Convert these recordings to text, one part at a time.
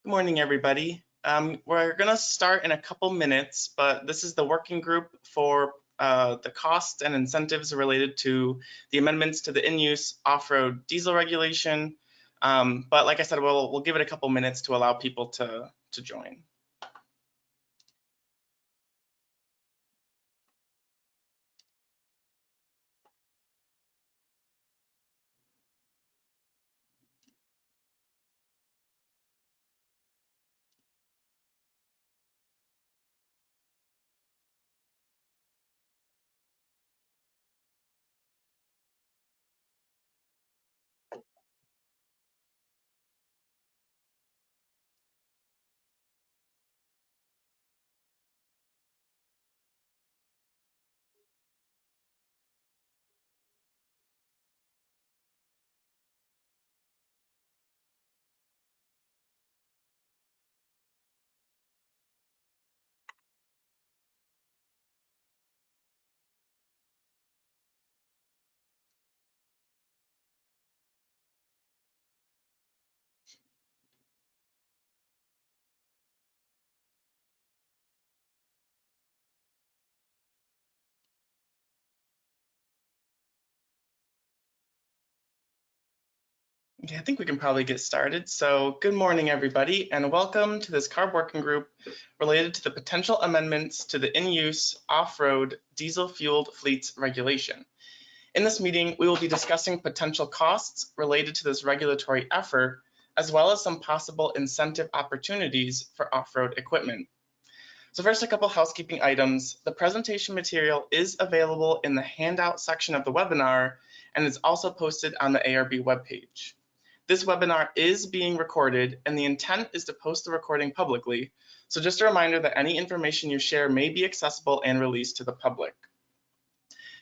Good morning, everybody. We're going to start in a couple minutes, but this is the working group for the costs and incentives related to the amendments to the in-use off-road diesel regulation. But like I said, we'll give it a couple minutes to allow people to join. Okay, I think we can probably get started. So good morning, everybody, and welcome to this Carb working group related to the potential amendments to the in-use off-road diesel-fueled fleets regulation. In this meeting, we will be discussing potential costs related to this regulatory effort, as well as some possible incentive opportunities for off-road equipment. So first, a couple housekeeping items. The presentation material is available in the handout section of the webinar and is also posted on the ARB webpage. This webinar is being recorded, and the intent is to post the recording publicly. So just a reminder that any information you share may be accessible and released to the public.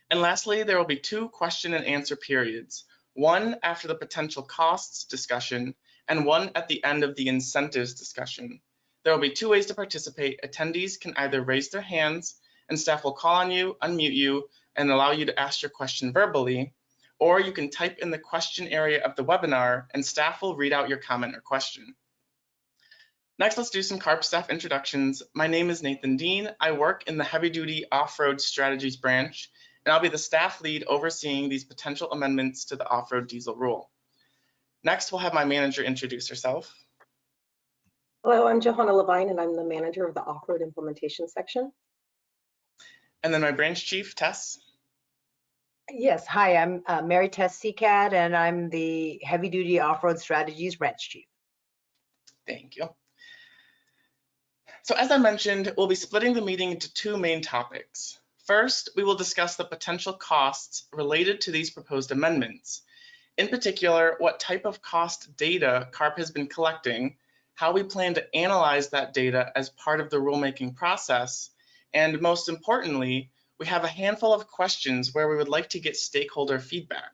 And lastly, there will be two question and answer periods, one after the potential costs discussion and one at the end of the incentives discussion. There will be two ways to participate. Attendees can either raise their hands and staff will call on you, unmute you, and allow you to ask your question verbally, or you can type in the question area of the webinar and staff will read out your comment or question. Next, let's do some Carb staff introductions. My name is Nathan Dean. I work in the Heavy Duty Off-Road Strategies branch, and I'll be the staff lead overseeing these potential amendments to the off-road diesel rule. Next, we'll have my manager introduce herself. Hello, I'm Johanna Levine, and I'm the manager of the off-road implementation section. And then my branch chief, Tess. Yes, hi, I'm Mary Tess Seacat, and I'm the Heavy Duty Off-Road Strategies branch chief. Thank you. So as I mentioned, we'll be splitting the meeting into two main topics. First, we will discuss the potential costs related to these proposed amendments. In particular, what type of cost data Carb has been collecting, how we plan to analyze that data as part of the rulemaking process, and most importantly, we have a handful of questions where we would like to get stakeholder feedback.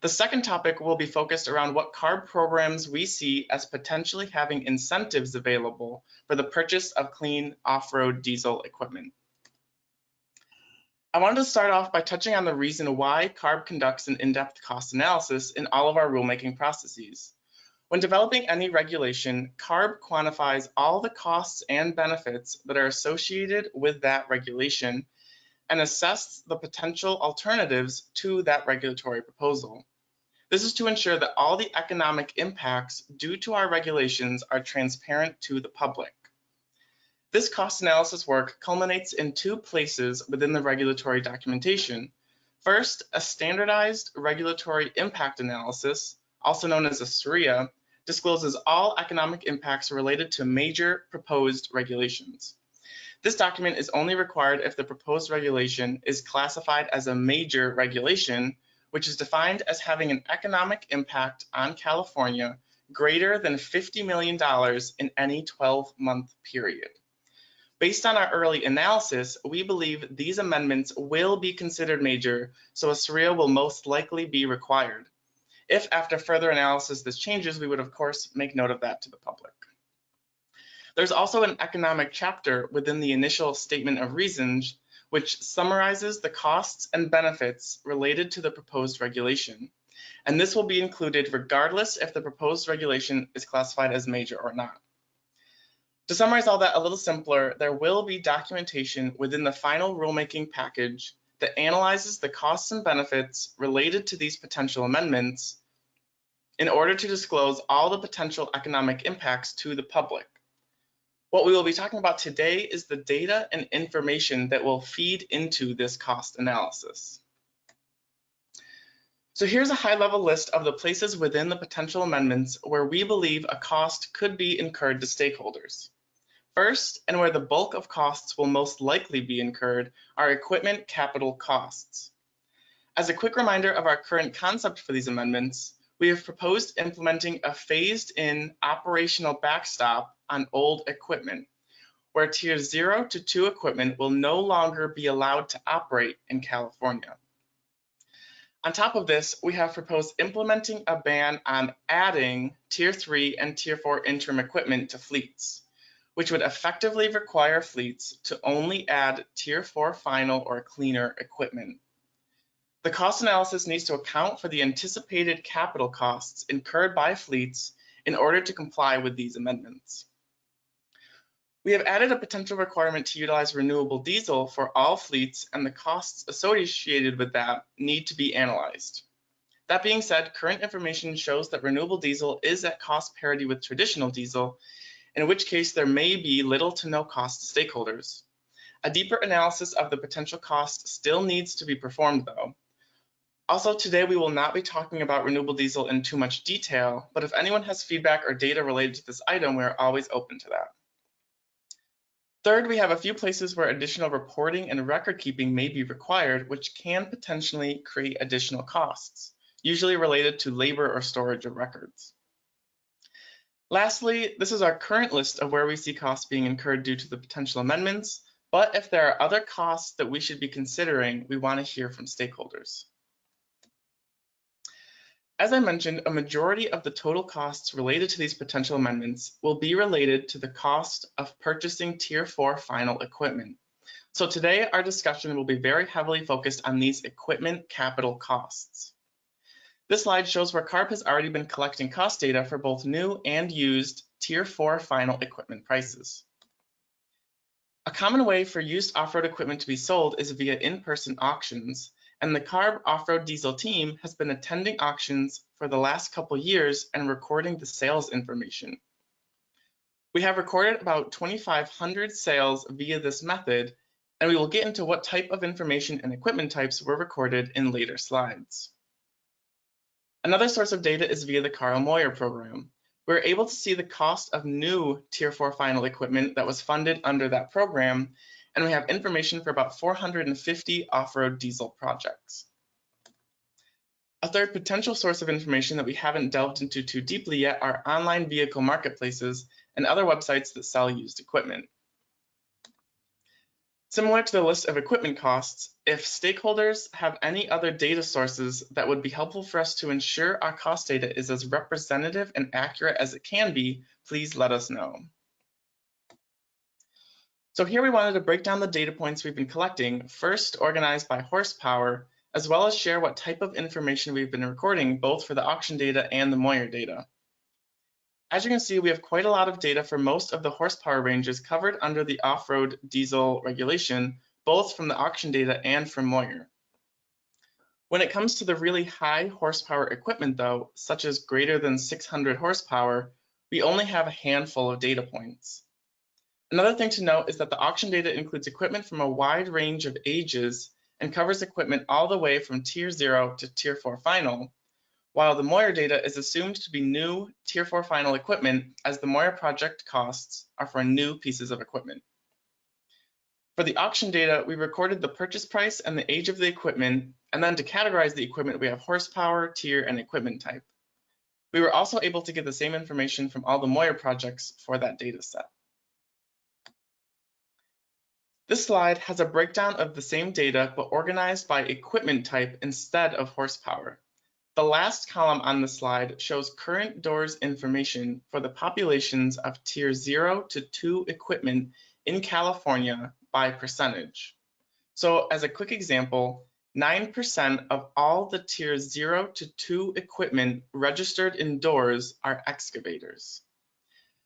The second topic will be focused around what Carb programs we see as potentially having incentives available for the purchase of clean off-road diesel equipment. I wanted to start off by touching on the reason why Carb conducts an in-depth cost analysis in all of our rulemaking processes. When developing any regulation, Carb quantifies all the costs and benefits that are associated with that regulation and assess the potential alternatives to that regulatory proposal. This is to ensure that all the economic impacts due to our regulations are transparent to the public. This cost analysis work culminates in two places within the regulatory documentation. First, a standardized regulatory impact analysis, also known as a SRIA, discloses all economic impacts related to major proposed regulations. This document is only required if the proposed regulation is classified as a major regulation, which is defined as having an economic impact on California greater than $50 million in any 12-month period. Based on our early analysis, we believe these amendments will be considered major, so a SRIA will most likely be required. If after further analysis this changes, we would of course make note of that to the public. There's also an economic chapter within the initial statement of reasons, which summarizes the costs and benefits related to the proposed regulation. And this will be included regardless if the proposed regulation is classified as major or not. To summarize all that a little simpler, there will be documentation within the final rulemaking package that analyzes the costs and benefits related to these potential amendments in order to disclose all the potential economic impacts to the public. What we will be talking about today is the data and information that will feed into this cost analysis. So here's a high-level list of the places within the potential amendments where we believe a cost could be incurred to stakeholders. First, and where the bulk of costs will most likely be incurred, are equipment capital costs. As a quick reminder of our current concept for these amendments, we have proposed implementing a phased-in operational backstop on old equipment, where Tier 0 to 2 equipment will no longer be allowed to operate in California. On top of this, we have proposed implementing a ban on adding Tier 3 and Tier 4 interim equipment to fleets, which would effectively require fleets to only add Tier 4 final or cleaner equipment. The cost analysis needs to account for the anticipated capital costs incurred by fleets in order to comply with these amendments. We have added a potential requirement to utilize renewable diesel for all fleets, and the costs associated with that need to be analyzed. That being said, current information shows that renewable diesel is at cost parity with traditional diesel, in which case there may be little to no cost to stakeholders. A deeper analysis of the potential cost still needs to be performed, though. Also, today we will not be talking about renewable diesel in too much detail, but if anyone has feedback or data related to this item, we are always open to that. Third, we have a few places where additional reporting and record keeping may be required, which can potentially create additional costs, usually related to labor or storage of records. Lastly, this is our current list of where we see costs being incurred due to the potential amendments, but if there are other costs that we should be considering, we want to hear from stakeholders. As I mentioned, a majority of the total costs related to these potential amendments will be related to the cost of purchasing Tier 4 final equipment. So today, our discussion will be very heavily focused on these equipment capital costs. This slide shows where Carb has already been collecting cost data for both new and used Tier 4 final equipment prices. A common way for used off-road equipment to be sold is via in-person auctions, and the Carb off-road diesel team has been attending auctions for the last couple years and recording the sales information. We have recorded about 2,500 sales via this method, and we will get into what type of information and equipment types were recorded in later slides. Another source of data is via the Carl Moyer program. We're able to see the cost of new Tier 4 final equipment that was funded under that program, and we have information for about 450 off-road diesel projects. A third potential source of information that we haven't delved into too deeply yet are online vehicle marketplaces and other websites that sell used equipment. Similar to the list of equipment costs, if stakeholders have any other data sources that would be helpful for us to ensure our cost data is as representative and accurate as it can be, please let us know. So here we wanted to break down the data points we've been collecting, first organized by horsepower, as well as share what type of information we've been recording, both for the auction data and the Moyer data. As you can see, we have quite a lot of data for most of the horsepower ranges covered under the off-road diesel regulation, both from the auction data and from Moyer. When it comes to the really high horsepower equipment though, such as greater than 600 horsepower, we only have a handful of data points. Another thing to note is that the auction data includes equipment from a wide range of ages and covers equipment all the way from Tier 0 to Tier 4 final, while the Moyer data is assumed to be new Tier 4 final equipment, as the Moyer project costs are for new pieces of equipment. For the auction data, we recorded the purchase price and the age of the equipment, and then to categorize the equipment, we have horsepower, tier, and equipment type. We were also able to get the same information from all the Moyer projects for that data set. This slide has a breakdown of the same data, but organized by equipment type instead of horsepower. The last column on the slide shows current doors information for the populations of Tier 0 to 2 equipment in California by percentage. So as a quick example, 9% of all the Tier 0 to 2 equipment registered in doors are excavators.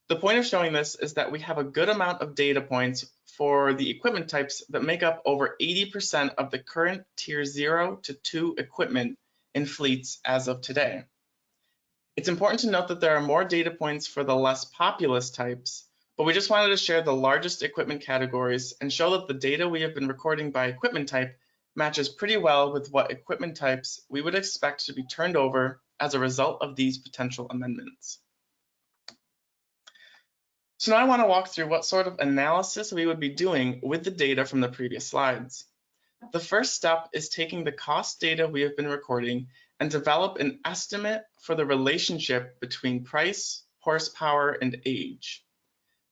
The point of showing this is that we have a good amount of data points for the equipment types that make up over 80% of the current tier 0 to 2 equipment in fleets as of today. It's important to note that there are more data points for the less populous types, but we just wanted to share the largest equipment categories and show that the data we have been recording by equipment type matches pretty well with what equipment types we would expect to be turned over as a result of these potential amendments. So now I want to walk through what sort of analysis we would be doing with the data from the previous slides. The first step is taking the cost data we have been recording and develop an estimate for the relationship between price, horsepower, and age.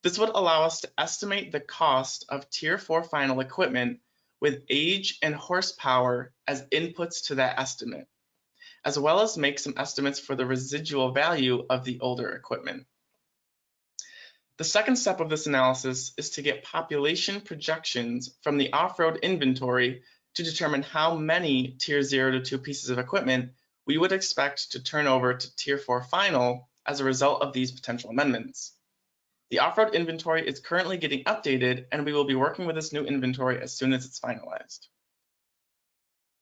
This would allow us to estimate the cost of Tier 4 final equipment with age and horsepower as inputs to that estimate, as well as make some estimates for the residual value of the older equipment. The second step of this analysis is to get population projections from the off-road inventory to determine how many Tier 0 to 2 pieces of equipment we would expect to turn over to Tier 4 final as a result of these potential amendments. The off-road inventory is currently getting updated, and we will be working with this new inventory as soon as it's finalized.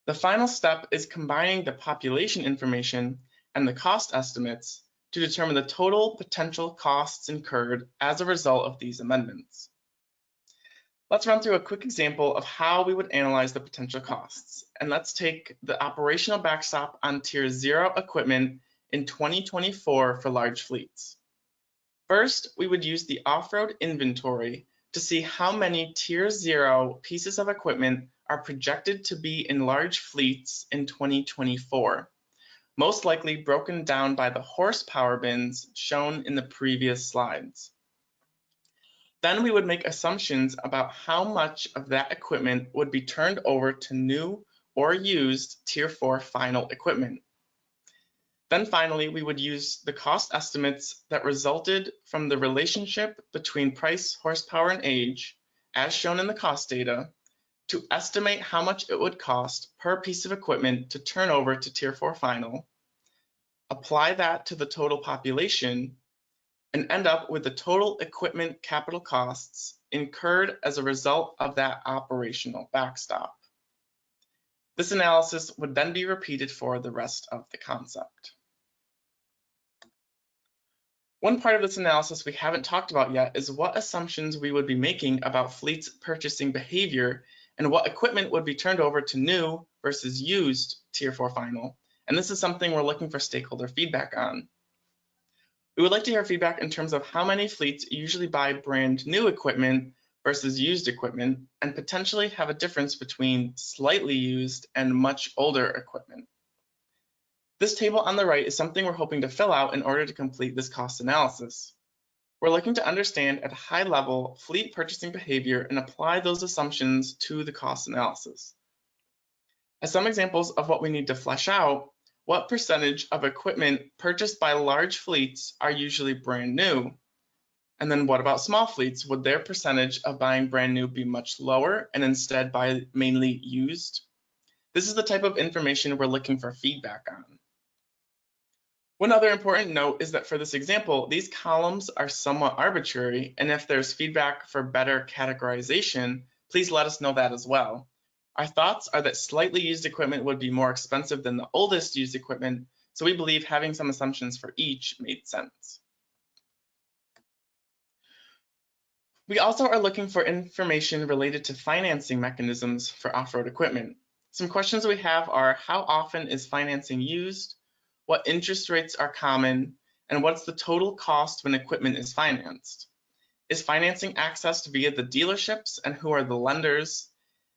The final step is combining the population information and the cost estimates to determine the total potential costs incurred as a result of these amendments. Let's run through a quick example of how we would analyze the potential costs. And let's take the operational backstop on Tier 0 equipment in 2024 for large fleets. First, we would use the off-road inventory to see how many Tier 0 pieces of equipment are projected to be in large fleets in 2024, most likely broken down by the horsepower bins shown in the previous slides. Then we would make assumptions about how much of that equipment would be turned over to new or used Tier 4 final equipment. Then finally, we would use the cost estimates that resulted from the relationship between price, horsepower, and age, as shown in the cost data, to estimate how much it would cost per piece of equipment to turn over to Tier 4 final, apply that to the total population, and end up with the total equipment capital costs incurred as a result of that operational backstop. This analysis would then be repeated for the rest of the concept. One part of this analysis we haven't talked about yet is what assumptions we would be making about fleets' purchasing behavior and what equipment would be turned over to new versus used Tier 4 final. And this is something we're looking for stakeholder feedback on. We would like to hear feedback in terms of how many fleets usually buy brand new equipment versus used equipment, and potentially have a difference between slightly used and much older equipment. This table on the right is something we're hoping to fill out in order to complete this cost analysis. We're looking to understand at a high level fleet purchasing behavior and apply those assumptions to the cost analysis. As some examples of what we need to flesh out, what percentage of equipment purchased by large fleets are usually brand new? And then what about small fleets? Would their percentage of buying brand new be much lower and instead buy mainly used? This is the type of information we're looking for feedback on. One other important note is that for this example, these columns are somewhat arbitrary, and if there's feedback for better categorization, please let us know that as well. Our thoughts are that slightly used equipment would be more expensive than the oldest used equipment, so we believe having some assumptions for each made sense. We also are looking for information related to financing mechanisms for off-road equipment. Some questions we have are: how often is financing used? What interest rates are common? And what's the total cost when equipment is financed? Is financing accessed via the dealerships, and who are the lenders?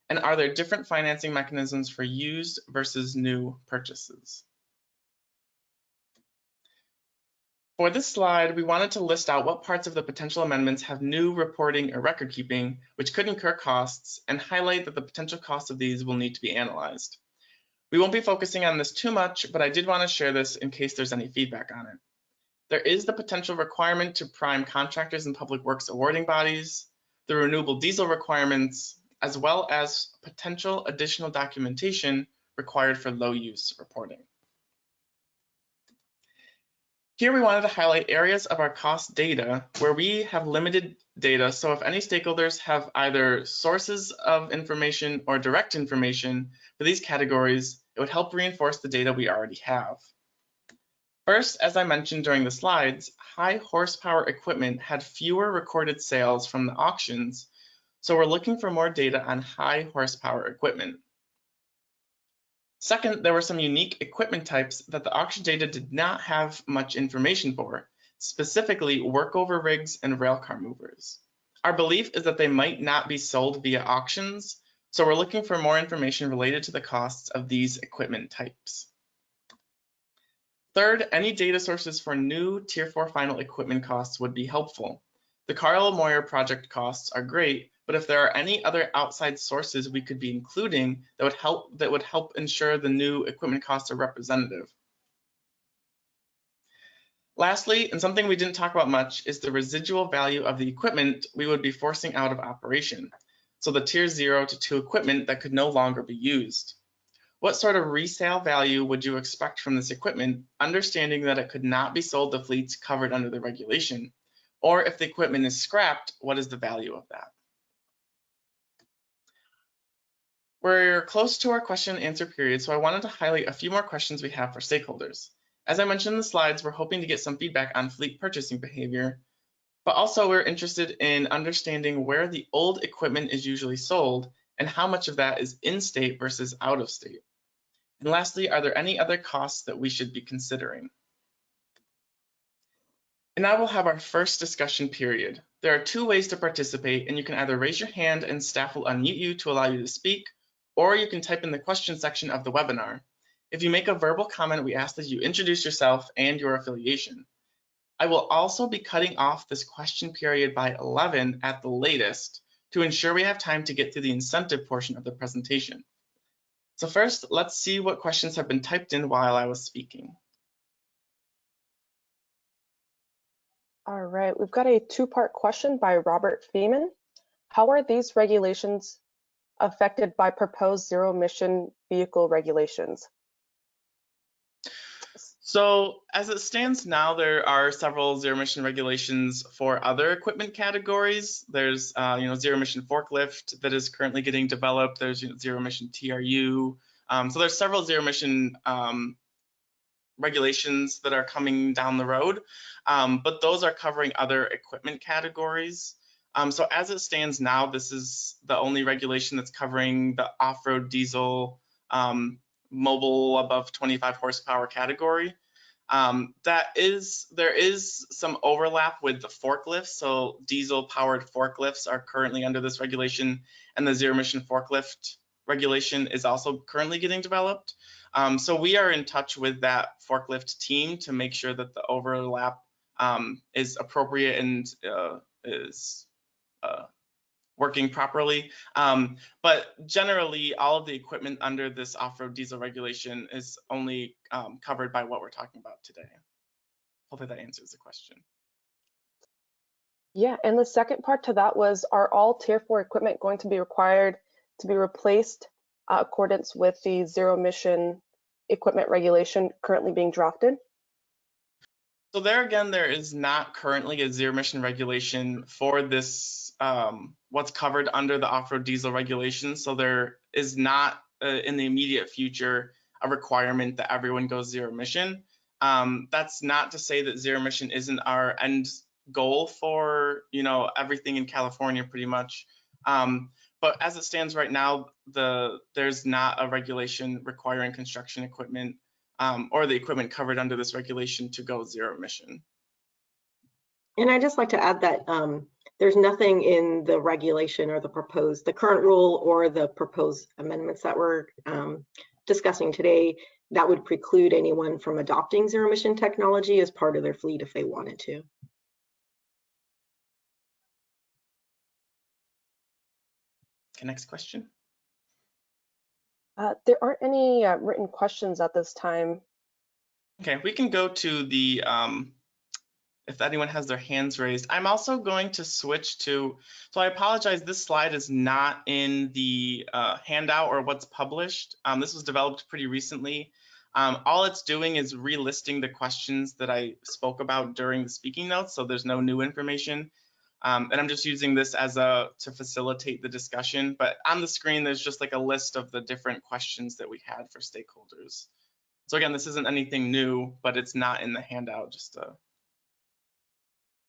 And are there different financing mechanisms for used versus new purchases? For this slide, we wanted to list out what parts of the potential amendments have new reporting or record keeping, which could incur costs, and highlight that the potential costs of these will need to be analyzed. We won't be focusing on this too much, but I did want to share this in case there's any feedback on it. There is the potential requirement to prime contractors and public works awarding bodies, the renewable diesel requirements, as well as potential additional documentation required for low use reporting. Here we wanted to highlight areas of our cost data where we have limited data, so if any stakeholders have either sources of information or direct information for these categories, it would help reinforce the data we already have. First, as I mentioned during the slides, high horsepower equipment had fewer recorded sales from the auctions, so we're looking for more data on high horsepower equipment. Second, there were some unique equipment types that the auction data did not have much information for, specifically workover rigs and railcar movers. Our belief is that they might not be sold via auctions, so we're looking for more information related to the costs of these equipment types. Third, any data sources for new Tier 4 final equipment costs would be helpful. The Carl Moyer project costs are great, but if there are any other outside sources we could be including that would help ensure the new equipment costs are representative. Lastly, and something we didn't talk about much, is the residual value of the equipment we would be forcing out of operation. So the Tier 0 to 2 equipment that could no longer be used. What sort of resale value would you expect from this equipment, understanding that it could not be sold to fleets covered under the regulation? Or if the equipment is scrapped, what is the value of that? We're close to our question and answer period, so I wanted to highlight a few more questions we have for stakeholders. As I mentioned in the slides, we're hoping to get some feedback on fleet purchasing behavior, but also we're interested in understanding where the old equipment is usually sold and how much of that is in-state versus out-of-state. And lastly, are there any other costs that we should be considering? And now we'll have our first discussion period. There are 2 ways to participate, and you can either raise your hand and staff will unmute you to allow you to speak, or you can type in the question section of the webinar. If you make a verbal comment, we ask that you introduce yourself and your affiliation. I will also be cutting off this question period by 11 at the latest to ensure we have time to get through the incentive portion of the presentation. So first, let's see what questions have been typed in while I was speaking. All right, we've got a 2-part question by Robert Feeman. How are these regulations affected by proposed zero-emission vehicle regulations? So as it stands now, there are several zero-emission regulations for other equipment categories. There's zero-emission forklift that is currently getting developed. There's zero-emission TRU. So there's several zero-emission regulations that are coming down the road, but those are covering other equipment categories. So as it stands now, this is the only regulation that's covering the off-road diesel mobile above 25 horsepower category. There is some overlap with the forklifts. So diesel powered forklifts are currently under this regulation, and the zero emission forklift regulation is also currently getting developed. So we are in touch with that forklift team to make sure that the overlap is appropriate and is working properly. But generally, all of the equipment under this off-road diesel regulation is only covered by what we're talking about today. Hopefully that answers the question. Yeah, and the second part to that was, are all Tier 4 equipment going to be required to be replaced accordance with the zero emission equipment regulation currently being drafted? So there again, there is not currently a zero emission regulation for this, what's covered under the off-road diesel regulation. So there is not in the immediate future a requirement that everyone goes zero emission. That's not to say that zero emission isn't our end goal for everything in California pretty much. But as it stands right now, there's not a regulation requiring construction equipment or the equipment covered under this regulation to go zero emission. And I'd just like to add that there's nothing in the regulation or the current rule or the proposed amendments that we're discussing today that would preclude anyone from adopting zero emission technology as part of their fleet if they wanted to. Okay, next question. There aren't any written questions at this time. Okay, we can go to the, if anyone has their hands raised. I'm also going to switch to, so I apologize, this slide is not in the handout or what's published. This was developed pretty recently. All it's doing is relisting the questions that I spoke about during the speaking notes, so there's no new information. And I'm just using this as to facilitate the discussion. But on the screen, there's just like a list of the different questions that we had for stakeholders. So again, this isn't anything new, but it's not in the handout, just to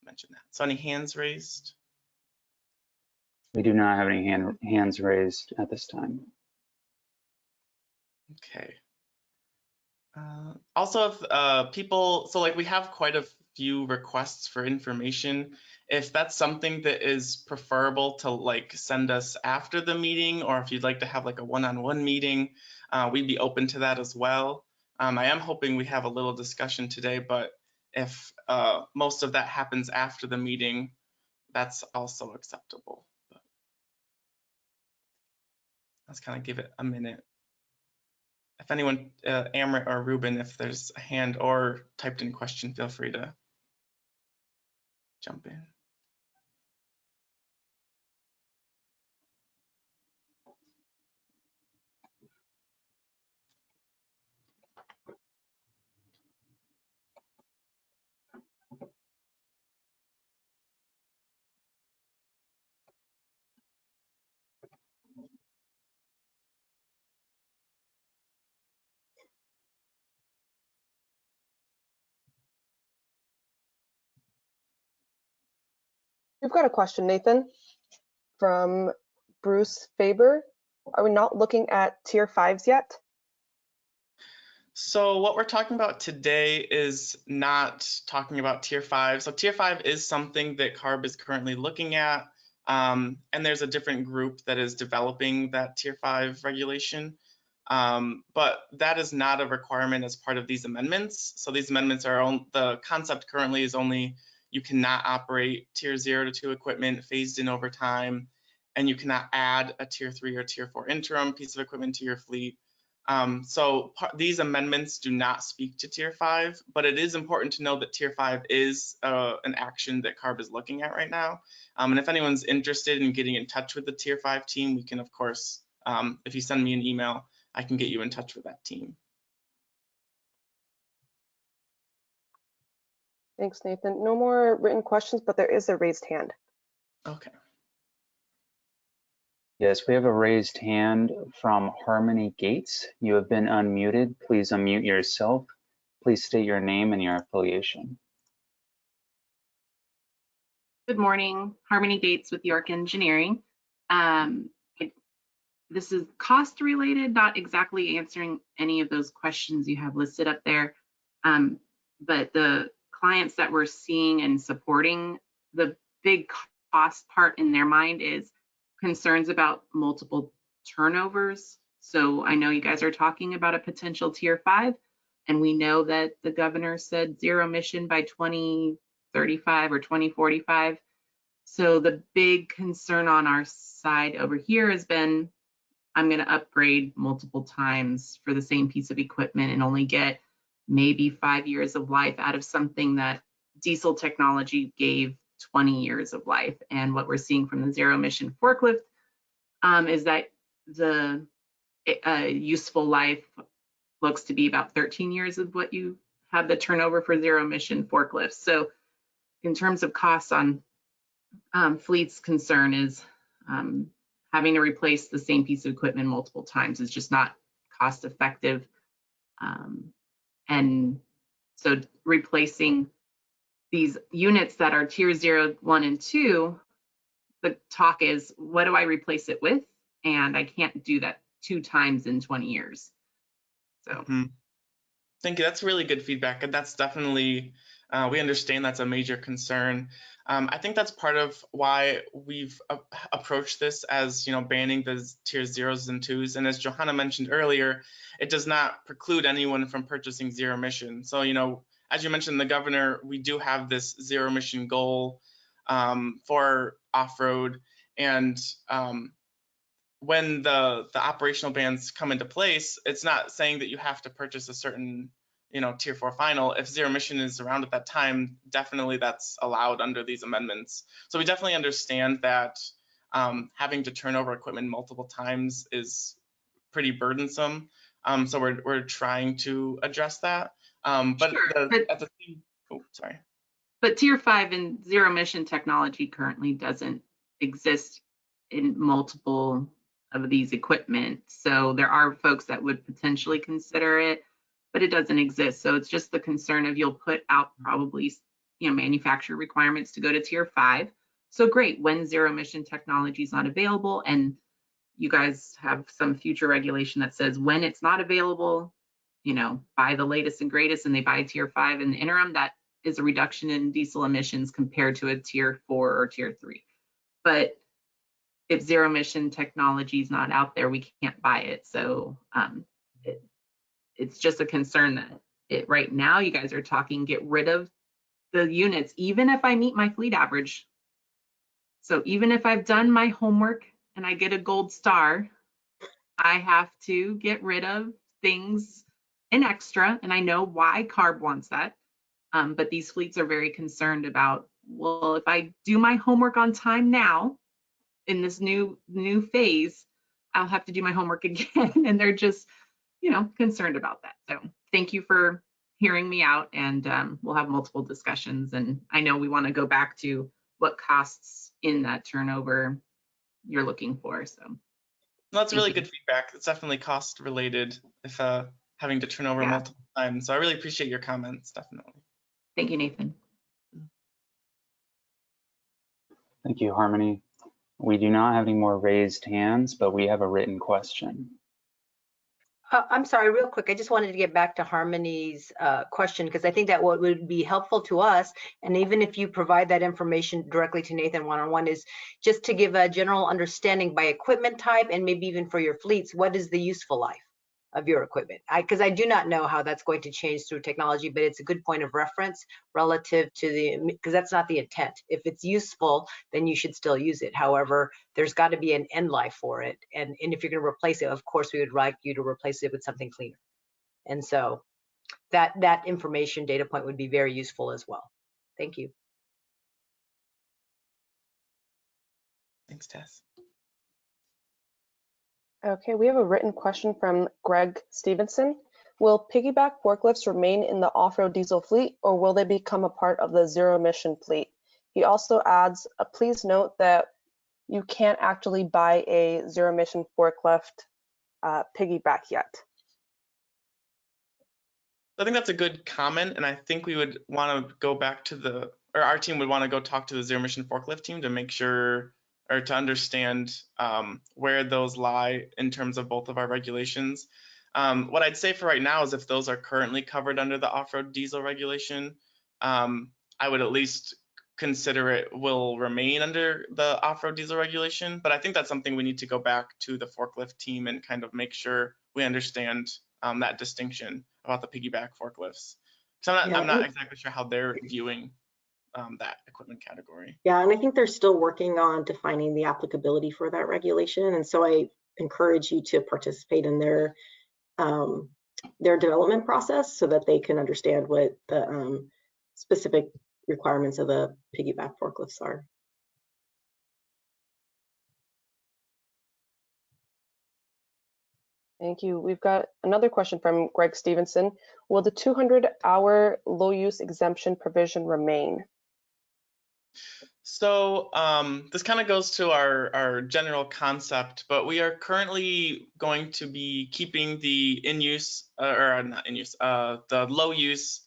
mention that. So any hands raised? We do not have any hands raised at this time. Okay. Also, if people, so like we have quite a few requests for information. If that's something that is preferable to like send us after the meeting, or if you'd like to have like a one-on-one meeting, we'd be open to that as well. I am hoping we have a little discussion today, but if most of that happens after the meeting, that's also acceptable. But let's kind of give it a minute. If anyone, Amrit or Ruben, if there's a hand or typed in question, feel free to jump in. We've got a question, Nathan, from Bruce Faber. Are we not looking at tier 5s yet? So what we're talking about today is not talking about tier 5. So tier 5 is something that Carb is currently looking at. And there's a different group that is developing that tier 5 regulation. But that is not a requirement as part of these amendments. So these amendments are the concept currently is only you cannot operate tier 0 to 2 equipment phased in over time, and you cannot add a tier 3 or tier 4 interim piece of equipment to your fleet. So these amendments do not speak to tier 5, but it is important to know that tier 5 is an action that Carb is looking at right now. And if anyone's interested in getting in touch with the tier 5 team, we can, of course, if you send me an email, I can get you in touch with that team. Thanks, Nathan. No more written questions, but there is a raised hand. Okay. Yes, we have a raised hand from Harmony Gates. You have been unmuted. Please unmute yourself. Please state your name and your affiliation. Good morning, Harmony Gates with York Engineering. This is cost related, not exactly answering any of those questions you have listed up there. But the clients that we're seeing and supporting, the big cost part in their mind is concerns about multiple turnovers. So I know you guys are talking about a potential tier 5, and we know that the governor said zero emission by 2035 or 2045. So the big concern on our side over here has been, I'm going to upgrade multiple times for the same piece of equipment and only get maybe 5 years of life out of something that diesel technology gave 20 years of life. And what we're seeing from the zero emission forklift is that the useful life looks to be about 13 years of what you have the turnover for zero emission forklifts. So in terms of costs on fleet's concern is having to replace the same piece of equipment multiple times is just not cost effective. And so replacing these units that are tier 0, 1, and 2, the talk is, what do I replace it with? And I can't do that 2 times in 20 years. So Thank you. That's really good feedback. And that's definitely, we understand that's a major concern. I think that's part of why we've approached this as, banning the tier 0s and 2s. And as Johanna mentioned earlier, it does not preclude anyone from purchasing zero emission. So, as you mentioned, the governor, we do have this zero emission goal for off-road. And when the operational bans come into place, it's not saying that you have to purchase a certain tier 4 final. If zero emission is around at that time, definitely that's allowed under these amendments. So we definitely understand that having to turn over equipment multiple times is pretty burdensome. So we're trying to address that. But Sure, at the same, oh, sorry. But tier 5 and zero emission technology currently doesn't exist in multiple of these equipment. So there are folks that would potentially consider it, but it doesn't exist. So it's just the concern of you'll put out probably, manufacturer requirements to go to tier 5. So great, when zero emission technology is not available and you guys have some future regulation that says when it's not available, buy the latest and greatest, and they buy tier 5 in the interim, that is a reduction in diesel emissions compared to a tier 4 or tier 3. But if zero emission technology is not out there, we can't buy it. So it's just a concern that right now you guys are talking get rid of the units, even if I meet my fleet average. So even if I've done my homework and I get a gold star, I have to get rid of things in extra, and I know why Carb wants that. But these fleets are very concerned about, well, if I do my homework on time now in this new phase, I'll have to do my homework again. And they're just, concerned about that. So thank you for hearing me out, and we'll have multiple discussions. And I know we want to go back to what costs in that turnover you're looking for. So That's really good feedback. It's definitely cost related if having to turn over multiple times. So I really appreciate your comments, definitely. Thank you, Nathan. Thank you, Harmony. We do not have any more raised hands, but we have a written question. I'm sorry, real quick. I just wanted to get back to Harmony's question, because I think that what would be helpful to us, and even if you provide that information directly to Nathan one-on-one, is just to give a general understanding by equipment type, and maybe even for your fleets, what is the useful life of your equipment? Because I do not know how that's going to change through technology, but it's a good point of reference relative to because that's not the intent. If it's useful, then you should still use it. However, there's got to be an end life for it. And if you're going to replace it, of course, we would like you to replace it with something cleaner. And so that information data point would be very useful as well. Thank you. Thanks, Tess. Okay, we have a written question from Greg Stevenson. Will piggyback forklifts remain in the off-road diesel fleet, or will they become a part of the zero emission fleet? He also adds, please note that you can't actually buy a zero emission forklift piggyback yet. I think that's a good comment, and I think we would want to go back to our team would want to go talk to the zero emission forklift team to make sure, or to understand where those lie in terms of both of our regulations. What I'd say for right now is if those are currently covered under the off-road diesel regulation, I would at least consider it will remain under the off-road diesel regulation. But I think that's something we need to go back to the forklift team and kind of make sure we understand that distinction about the piggyback forklifts. So I'm not exactly sure how they're viewing that equipment category. Yeah, and I think they're still working on defining the applicability for that regulation. And so I encourage you to participate in their development process so that they can understand what the specific requirements of the piggyback forklifts are. Thank you. We've got another question from Greg Stevenson. Will the 200-hour low use exemption provision remain? So this kind of goes to our general concept, but we are currently going to be keeping the the low use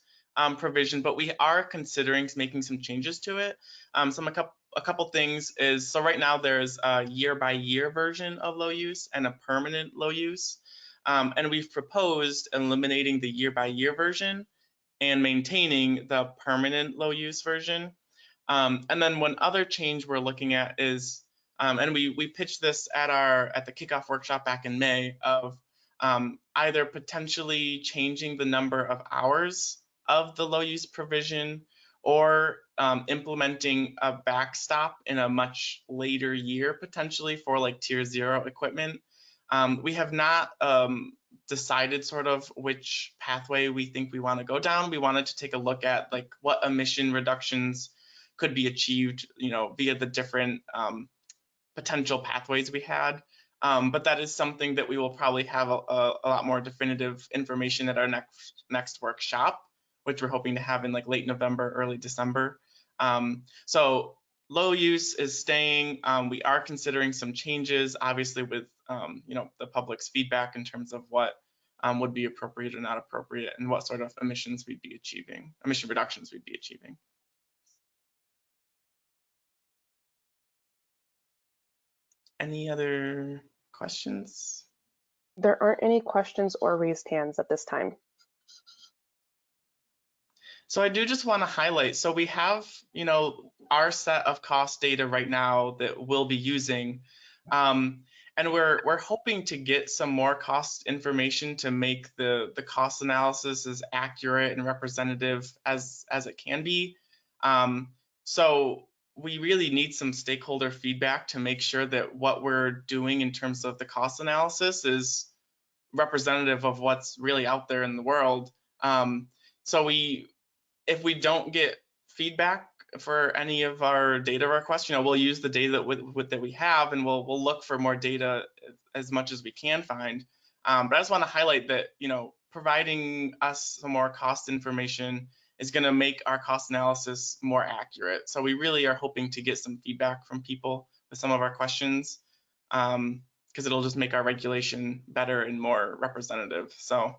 provision, but we are considering making some changes to it. A couple things is, so right now there's a year-by-year version of low use and a permanent low use. And we've proposed eliminating the year-by-year version and maintaining the permanent low use version. And then one other change we're looking at is, and we pitched this at the kickoff workshop back in May, of either potentially changing the number of hours of the low use provision, or implementing a backstop in a much later year, potentially for like tier 0 equipment. We have not decided sort of which pathway we think we want to go down. We wanted to take a look at like what emission reductions could be achieved, via the different potential pathways we had. But that is something that we will probably have a lot more definitive information at our next workshop, which we're hoping to have in like late November, early December. So low use is staying. We are considering some changes, obviously with the public's feedback in terms of what would be appropriate or not appropriate, and what sort of emission reductions we'd be achieving. Any other questions? There aren't any questions or raised hands at this time. So I do just want to highlight, so we have, our set of cost data right now that we'll be using. And we're hoping to get some more cost information to make the cost analysis as accurate and representative as it can be. So we really need some stakeholder feedback to make sure that what we're doing in terms of the cost analysis is representative of what's really out there in the world. So if we don't get feedback for any of our data requests, we'll use the data that we have, and we'll look for more data as much as we can find. But I just want to highlight that, providing us some more cost information is going to make our cost analysis more accurate. So we really are hoping to get some feedback from people with some of our questions, because it'll just make our regulation better and more representative. So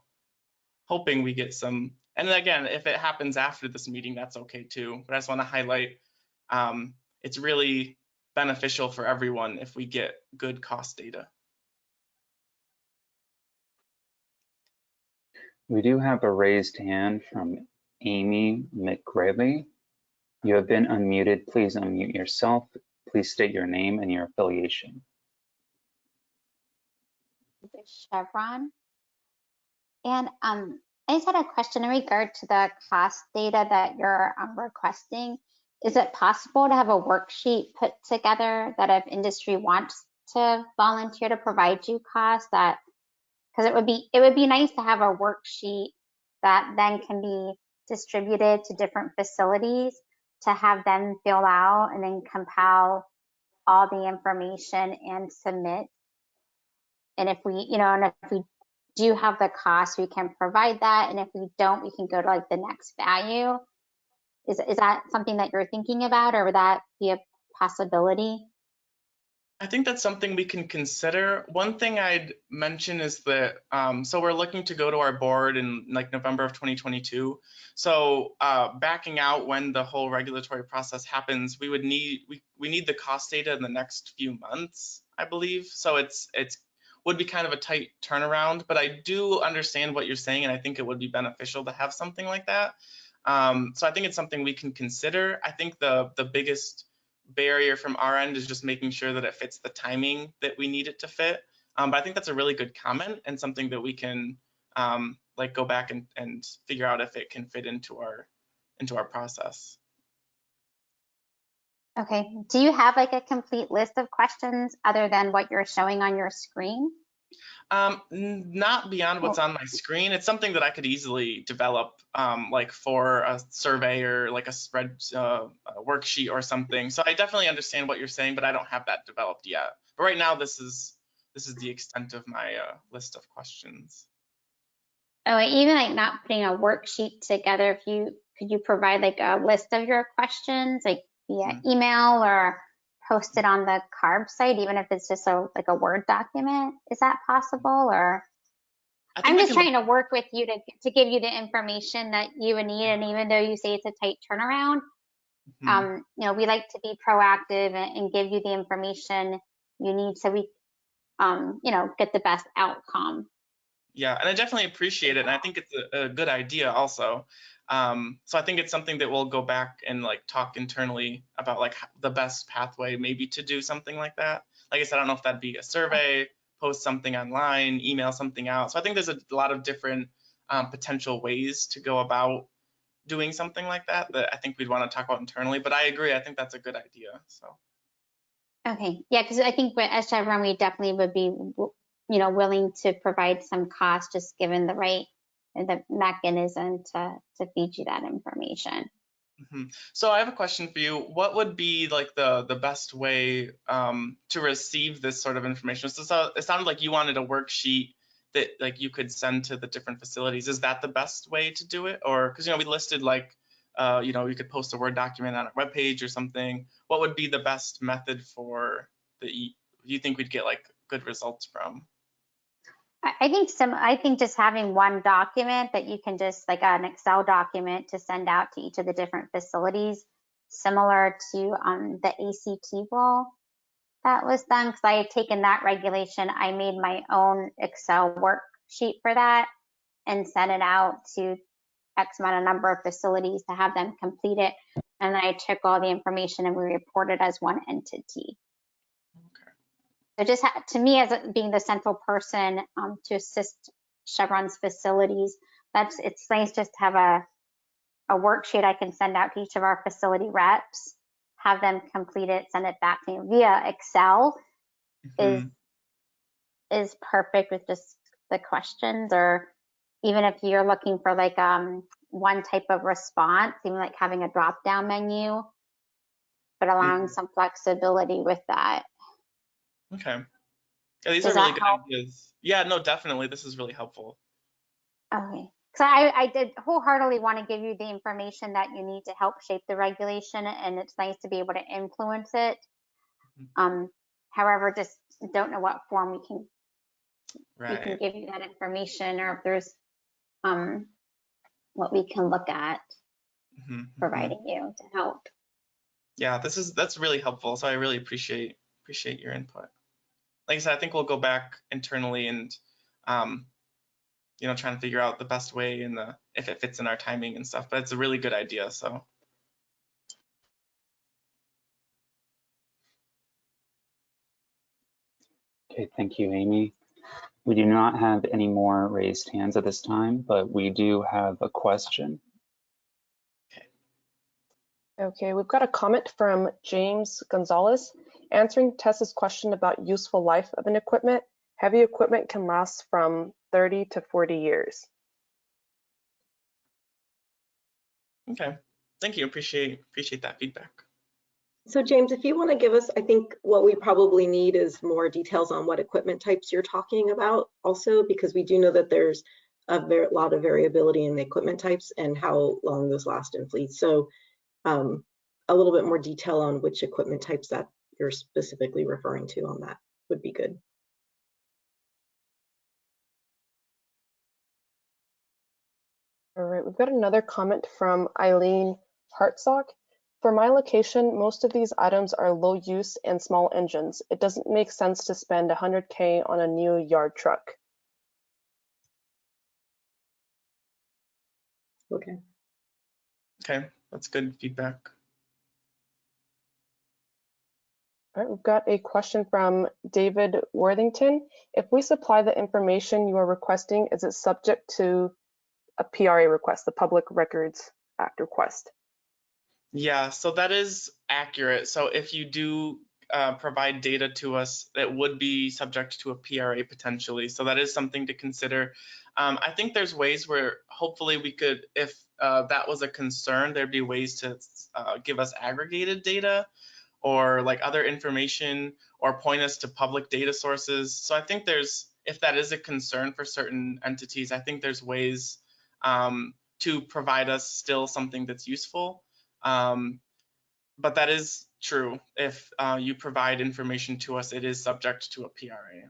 hoping we get some. And again, if it happens after this meeting, that's okay too. But I just want to highlight, it's really beneficial for everyone if we get good cost data. We do have a raised hand from Amy McGrady. You have been unmuted. Please unmute yourself. Please state your name and your affiliation. Chevron. And I just had a question in regard to the cost data that you're requesting. Is it possible to have a worksheet put together that if industry wants to volunteer to provide you costs, that, because it would be nice to have a worksheet that then can be distributed to different facilities to have them fill out and then compile all the information and submit. And if we, and if we do have the cost, we can provide that. And if we don't, we can go to like the next value. Is that something that you're thinking about, or would that be a possibility? I think that's something we can consider. One thing I'd mention is that, so we're looking to go to our board in like November of 2022. So backing out when the whole regulatory process happens, we need the cost data in the next few months, I believe. So it's would be kind of a tight turnaround, but I do understand what you're saying, and I think it would be beneficial to have something like that. So I think it's something we can consider. I think the biggest barrier from our end is just making sure that it fits the timing that we need it to fit. But I think that's a really good comment and something that we can like go back and figure out if it can fit into our process. Okay. Do you have like a complete list of questions other than what you're showing on your screen? Not beyond what's on my screen. It's something that I could easily develop, like for a survey or like a worksheet or something. So I definitely understand what you're saying, but I don't have that developed yet. But right now, this is the extent of my list of questions. Oh, even like not putting a worksheet together, could you provide like a list of your questions, like via email or post it on the Carb site, even if it's just like a Word document? Is that possible? Or I'm just trying to work with you to give you the information that you would need. And even though you say it's a tight turnaround, we like to be proactive and give you the information you need so we, get the best outcome. Yeah, and I definitely appreciate it, and I think it's a good idea also. So I think it's something that we'll go back and like talk internally about like the best pathway maybe to do something like that. Like I said, I don't know if that'd be a survey, post something online, email something out. So I think there's a lot of different potential ways to go about doing something like that I think we'd want to talk about internally. But I agree, I think that's a good idea. So. Okay, yeah, because I think as Chevron, we definitely would be, willing to provide some cost, just given the mechanism to feed you that information. So I have a question for you. What would be like the best way to receive this sort of information? So it sounded like you wanted a worksheet that like you could send to the different facilities. Is that the best way to do it? Or because we listed like you could post a Word document on a web page or something. What would be the best method for you think we'd get like good results from? I think just having one document that you can just like an Excel document to send out to each of the different facilities, similar to the ACT rule that was done, because I had taken that regulation, I made my own Excel worksheet for that and sent it out to X amount of number of facilities to have them complete it. And then I took all the information and we reported as one entity. So just to me, as being the central person to assist Chevron's facilities, it's nice just to have a worksheet I can send out to each of our facility reps, have them complete it, send it back to me via Excel. Is perfect with just the questions, or even if you're looking for like one type of response, even like having a drop down menu, but allowing some flexibility with that. Okay. Yeah, these are really good ideas. Yeah, no, definitely. This is really helpful. Okay. So I did wholeheartedly want to give you the information that you need to help shape the regulation, and it's nice to be able to influence it. However, just don't know what form we can give you that information, or if there's what we can look at providing you to help. Yeah, that's really helpful. So I really appreciate your input. Like I said, I think we'll go back internally and trying to figure out the best way and if it fits in our timing and stuff. But it's a really good idea. So. Okay, thank you, Amy. We do not have any more raised hands at this time, but we do have a question. Okay, we've got a comment from James Gonzalez answering Tessa's question about useful life of an equipment. Heavy equipment can last from 30 to 40 years. Okay, thank you. Appreciate that feedback. So James, if you want to give us, I think what we probably need is more details on what equipment types you're talking about also, because we do know that there's a lot of variability in the equipment types and how long those last in fleets. So a little bit more detail on which equipment types that you're specifically referring to on that would be good. All right, we've got another comment from Eileen Hartsock. For my location, most of these items are low use and small engines. It doesn't make sense to spend $100K on a new yard truck. Okay. Okay, that's good feedback. All right, we've got a question from David Worthington. If we supply the information you are requesting, is it subject to a PRA request, the Public Records Act request? Yeah, so that is accurate. So if you do provide data to us, that would be subject to a PRA potentially. So that is something to consider. I think there's ways where hopefully we could, if that was a concern, there'd be ways to give us aggregated data or like other information or point us to public data sources. So I think if that is a concern for certain entities, I think there's ways to provide us still something that's useful. But that is true. If you provide information to us, it is subject to a PRA.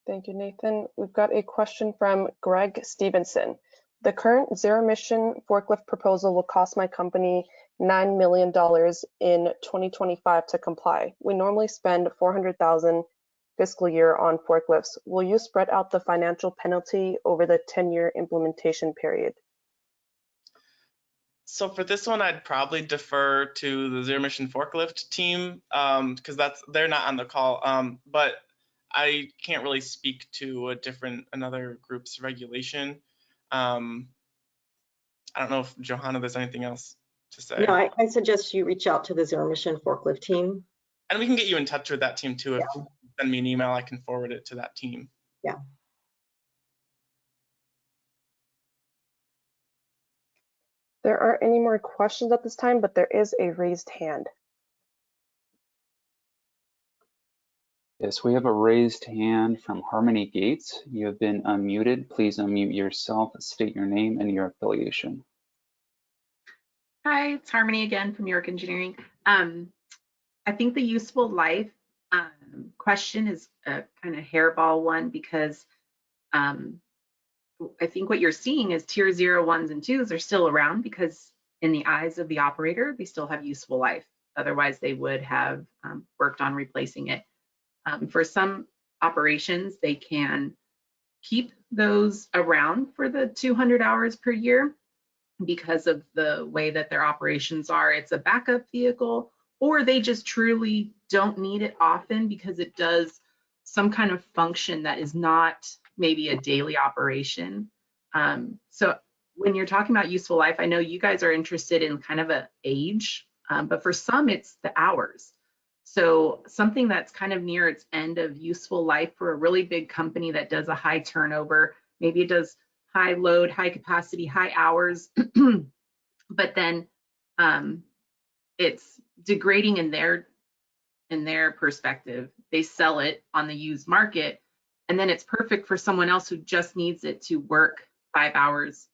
Thank you, Nathan. We've got a question from Greg Stevenson. The current zero-emission forklift proposal will cost my company $9 million in 2025 to comply. We normally spend $400,000 fiscal year on forklifts. Will you spread out the financial penalty over the 10-year implementation period? So for this one, I'd probably defer to the zero emission forklift team because they're not on the call. But I can't really speak to another group's regulation. I don't know if Johanna, there's anything else to say. No, I suggest you reach out to the zero emission forklift team. And we can get you in touch with that team too. Yeah. If you send me an email, I can forward it to that team. Yeah. There aren't any more questions at this time, but there is a raised hand. Yes, we have a raised hand from Harmony Gates. You have been unmuted. Please unmute yourself, state your name and your affiliation. Hi, it's Harmony again from York Engineering. I think the useful life question is a kind of hairball one because I think what you're seeing is tier 0, 1s, and 2s are still around because in the eyes of the operator, they still have useful life. Otherwise, they would have worked on replacing it. For some operations, they can keep those around for the 200 hours per year because of the way that their operations are. It's a backup vehicle, or they just truly don't need it often because it does some kind of function that is not maybe a daily operation. So when you're talking about useful life, I know you guys are interested in kind of an age, but for some it's the hours. So something that's kind of near its end of useful life for a really big company that does a high turnover, maybe it does high load, high capacity, high hours, but then it's degrading in their perspective. They sell it on the used market, and then it's perfect for someone else who just needs it to work 5 hours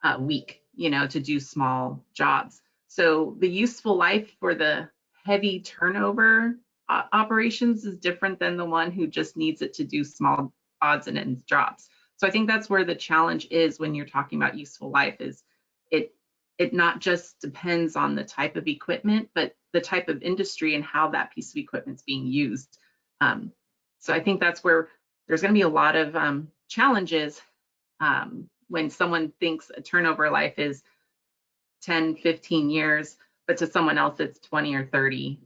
a week, you know, to do small jobs. So the useful life for the heavy turnover operations is different than the one who just needs it to do small odds and ends jobs. So I think that's where the challenge is when you're talking about useful life is it not just depends on the type of equipment, but the type of industry and how that piece of equipment is being used. So I think that's where there's going to be a lot of challenges when someone thinks a turnover life is 10, 15 years, but to someone else it's 20 or 30.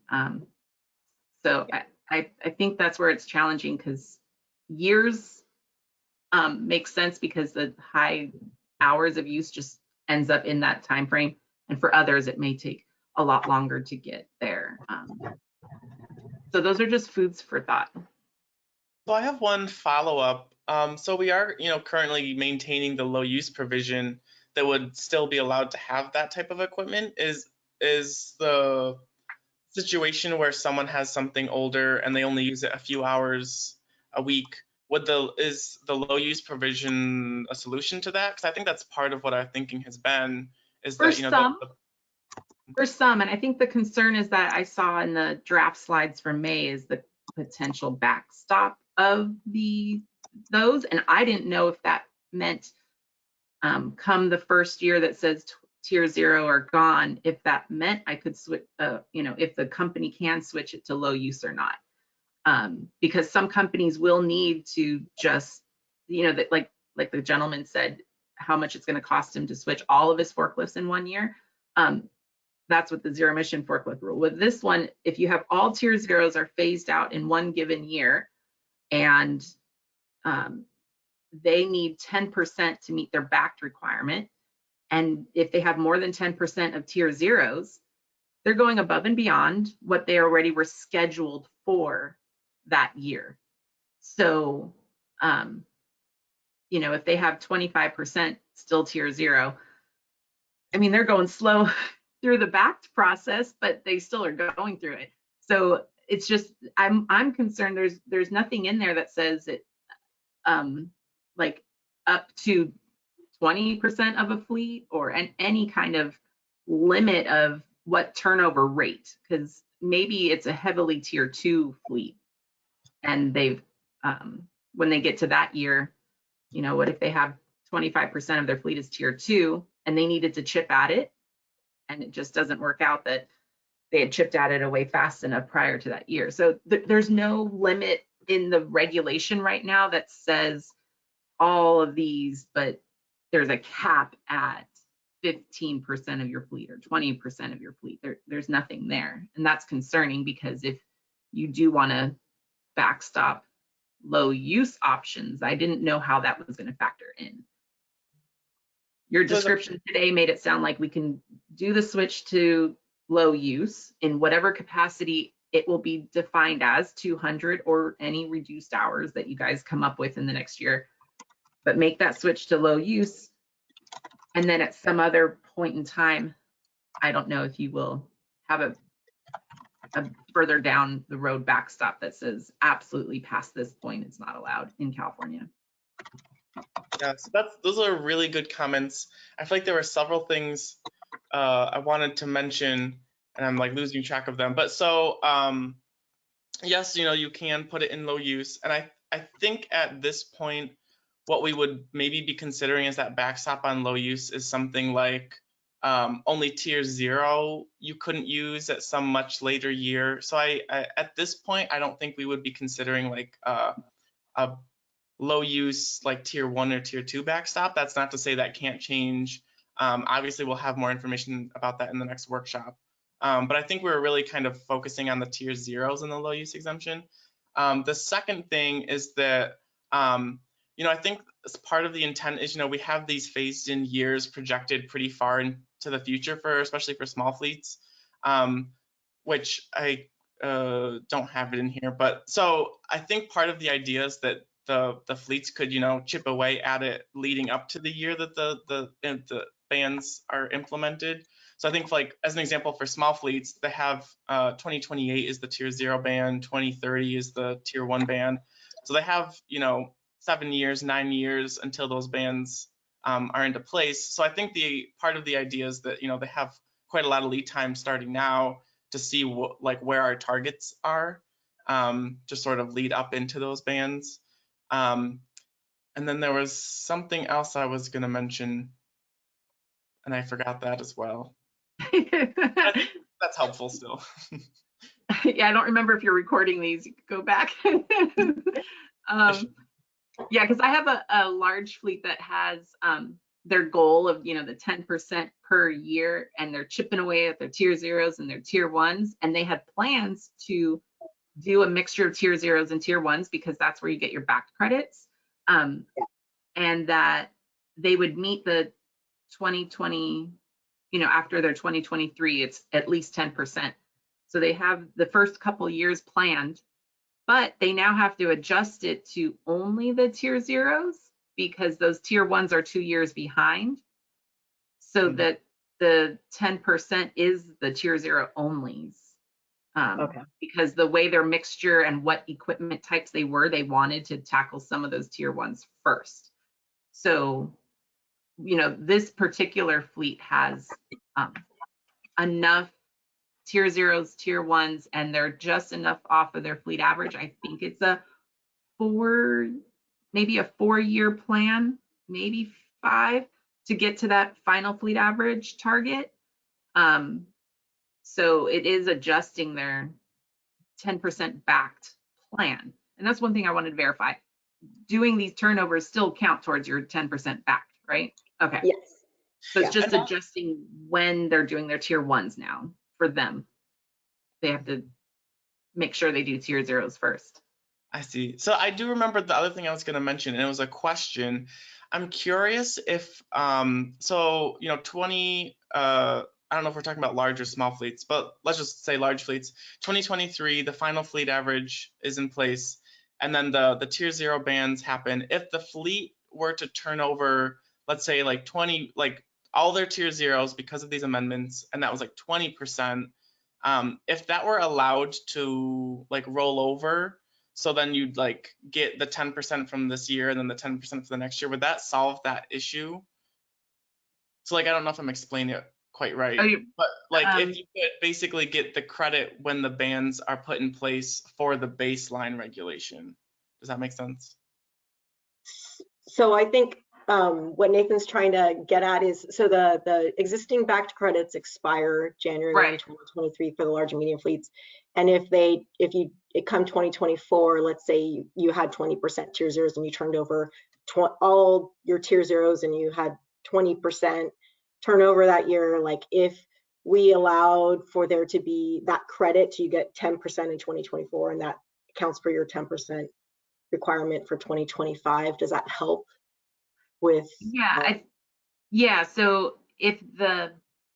So I think that's where it's challenging because years makes sense because the high hours of use just ends up in that time frame, and for others it may take a lot longer to get there. So those are just foods for thought. So I have one follow-up. So we are, currently maintaining the low use provision that would still be allowed to have that type of equipment. Is the situation where someone has something older and they only use it a few hours a week, is the low use provision a solution to that? Because I think that's part of what our thinking has been. Is For that for some, and I think the concern is that I saw in the draft slides from May is the potential backstop of those, and I didn't know if that meant come the first year that says tier 0 are gone, if that meant I could switch, if the company can switch it to low use or not. Because some companies will need to just, that like the gentleman said, how much it's going to cost him to switch all of his forklifts in 1 year. That's what the zero emission forklift rule. With this one, if you have all tier 0s are phased out in one given year, and they need 10% to meet their backed requirement, and if they have more than 10% of tier 0s, they're going above and beyond what they already were scheduled for that year. So, if they have 25% still tier 0, I mean, they're going slow through the backed process, but they still are going through it. So it's just, I'm concerned there's nothing in there that says it, like up to 20% of a fleet or any kind of limit of what turnover rate, because maybe it's a heavily tier 2 fleet and they've when they get to that year, what if they have 25% of their fleet is tier 2 and they needed to chip at it and it just doesn't work out that they had chipped at it away fast enough prior to that year. So there's no limit in the regulation right now that says all of these, but there's a cap at 15% of your fleet or 20% of your fleet. There's nothing there. And that's concerning because if you do want to backstop low use options, I didn't know how that was going to factor in. Your description today made it sound like we can do the switch to low use in whatever capacity it will be defined as, 200 or any reduced hours that you guys come up with in the next year, but make that switch to low use. And then at some other point in time, I don't know if you will have a further down the road backstop that says absolutely past this point it's not allowed in California. Yeah, so those are really good comments. I feel like there were several things I wanted to mention, and I'm like losing track of them. But so yes, you can put it in low use, and I think at this point, what we would maybe be considering as that backstop on low use is something like only tier 0 you couldn't use at some much later year. So I at this point, I don't think we would be considering like a low use like tier 1 or tier 2 backstop. That's not to say that can't change. Obviously, we'll have more information about that in the next workshop. But I think we're really kind of focusing on the tier 0s in the low use exemption. The second thing is that, I think as part of the intent is, we have these phased in years projected pretty far into the future especially for small fleets, which I don't have it in here. But so I think part of the idea is that the fleets could, chip away at it leading up to the year that the bans are implemented. So I think, like, as an example, for small fleets, they have 2028 is the tier 0 ban, 2030 is the tier 1 ban. So they have, 7 years, 9 years until those bans are into place. So I think the part of the idea is that, they have quite a lot of lead time starting now to see where our targets are, to sort of lead up into those bans. And then there was something else I was going to mention, and I forgot that as well. I think that's helpful still. Yeah, I don't remember if you're recording these. You could go back. Yeah, because I have a large fleet that has their goal of, the 10% per year, and they're chipping away at their tier 0s and their tier 1s. And they had plans to do a mixture of tier 0s and tier 1s because that's where you get your backed credits. And that they would meet the 2020, after their 2023, it's at least 10%. So they have the first couple years planned, but they now have to adjust it to only the tier 0s because those tier 1s are 2 years behind. So that the 10% is the tier 0 onlys. Okay. Because the way their mixture and what equipment types they wanted to tackle some of those tier 1s first. So, this particular fleet has enough tier 0s, tier 1s, and they're just enough off of their fleet average. I think it's maybe a 4-year plan, maybe 5, to get to that final fleet average target. So it is adjusting their 10% backed plan. And that's one thing I wanted to verify. Doing these turnovers still count towards your 10% backed, right? Okay. Yes. So it's just adjusting when they're doing their tier 1s now for them. They have to make sure they do tier 0s first. I see. So I do remember the other thing I was going to mention, and it was a question. I'm curious if, 20, I don't know if we're talking about large or small fleets, but let's just say large fleets. 2023, the final fleet average is in place, and then the tier 0 bans happen. If the fleet were to turn over, let's say like 20, like all their tier 0s because of these amendments, and that was like 20%, if that were allowed to like roll over, so then you'd like get the 10% from this year and then the 10% for the next year, would that solve that issue? So like, I don't know if I'm explaining it quite right, but like if you could basically get the credit when the bans are put in place for the baseline regulation. Does that make sense? So I think what Nathan's trying to get at is, so the existing backed credits expire January 1, 2023 for the large and medium fleets. And if it come 2024, let's say you had 20% tier 0s and you turned over all your tier 0s and you had 20% turnover that year, like if we allowed for there to be that credit, you get 10% in 2024, and that counts for your 10% requirement for 2025. Does that help with? Yeah, so if the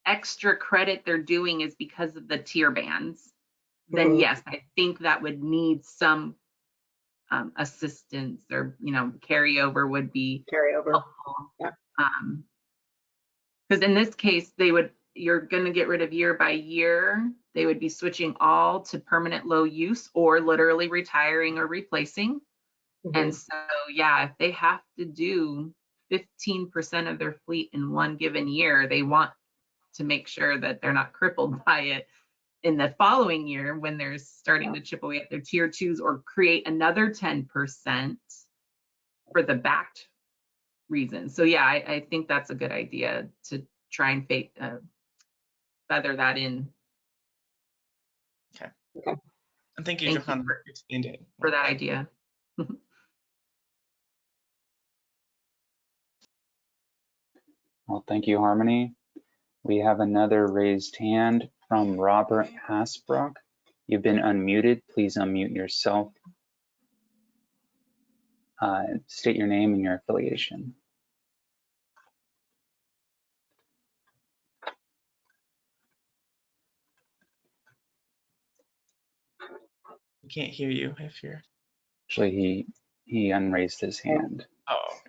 extra credit they're doing is because of the tier bans, then yes, I think that would need some assistance, or carryover would be helpful. Yeah. Because in this case, you're going to get rid of year by year. They would be switching all to permanent low use or literally retiring or replacing. And so, yeah, if they have to do 15% of their fleet in one given year, they want to make sure that they're not crippled by it in the following year when they're starting to chip away at their tier 2s or create another 10% for the backed reason. So yeah, I think that's a good idea to try and feather that in. Okay. Okay. And thank you, Thank Johanna, you for explaining it. for that idea. Well, thank you, Harmony. We have another raised hand from Robert Hasbrook. You've been unmuted. Please unmute yourself. State your name and your affiliation. We can't hear you if you're. Actually, he unraised his hand. Oh,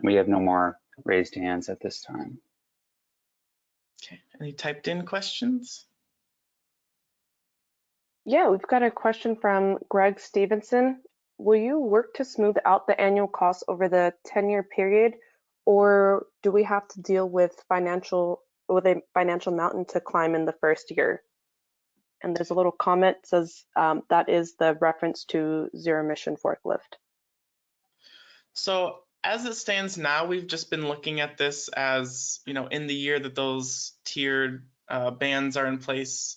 We have no more raised hands at this time. okay. Any typed in questions? Yeah, we've got a question from Greg Stevenson. Will you work to smooth out the annual costs over the 10-year period, or do we have to deal with a financial mountain to climb in the first year? And there's a little comment that says that is the reference to zero emission forklift. So as it stands now, we've just been looking at this as, in the year that those tiered bans are in place,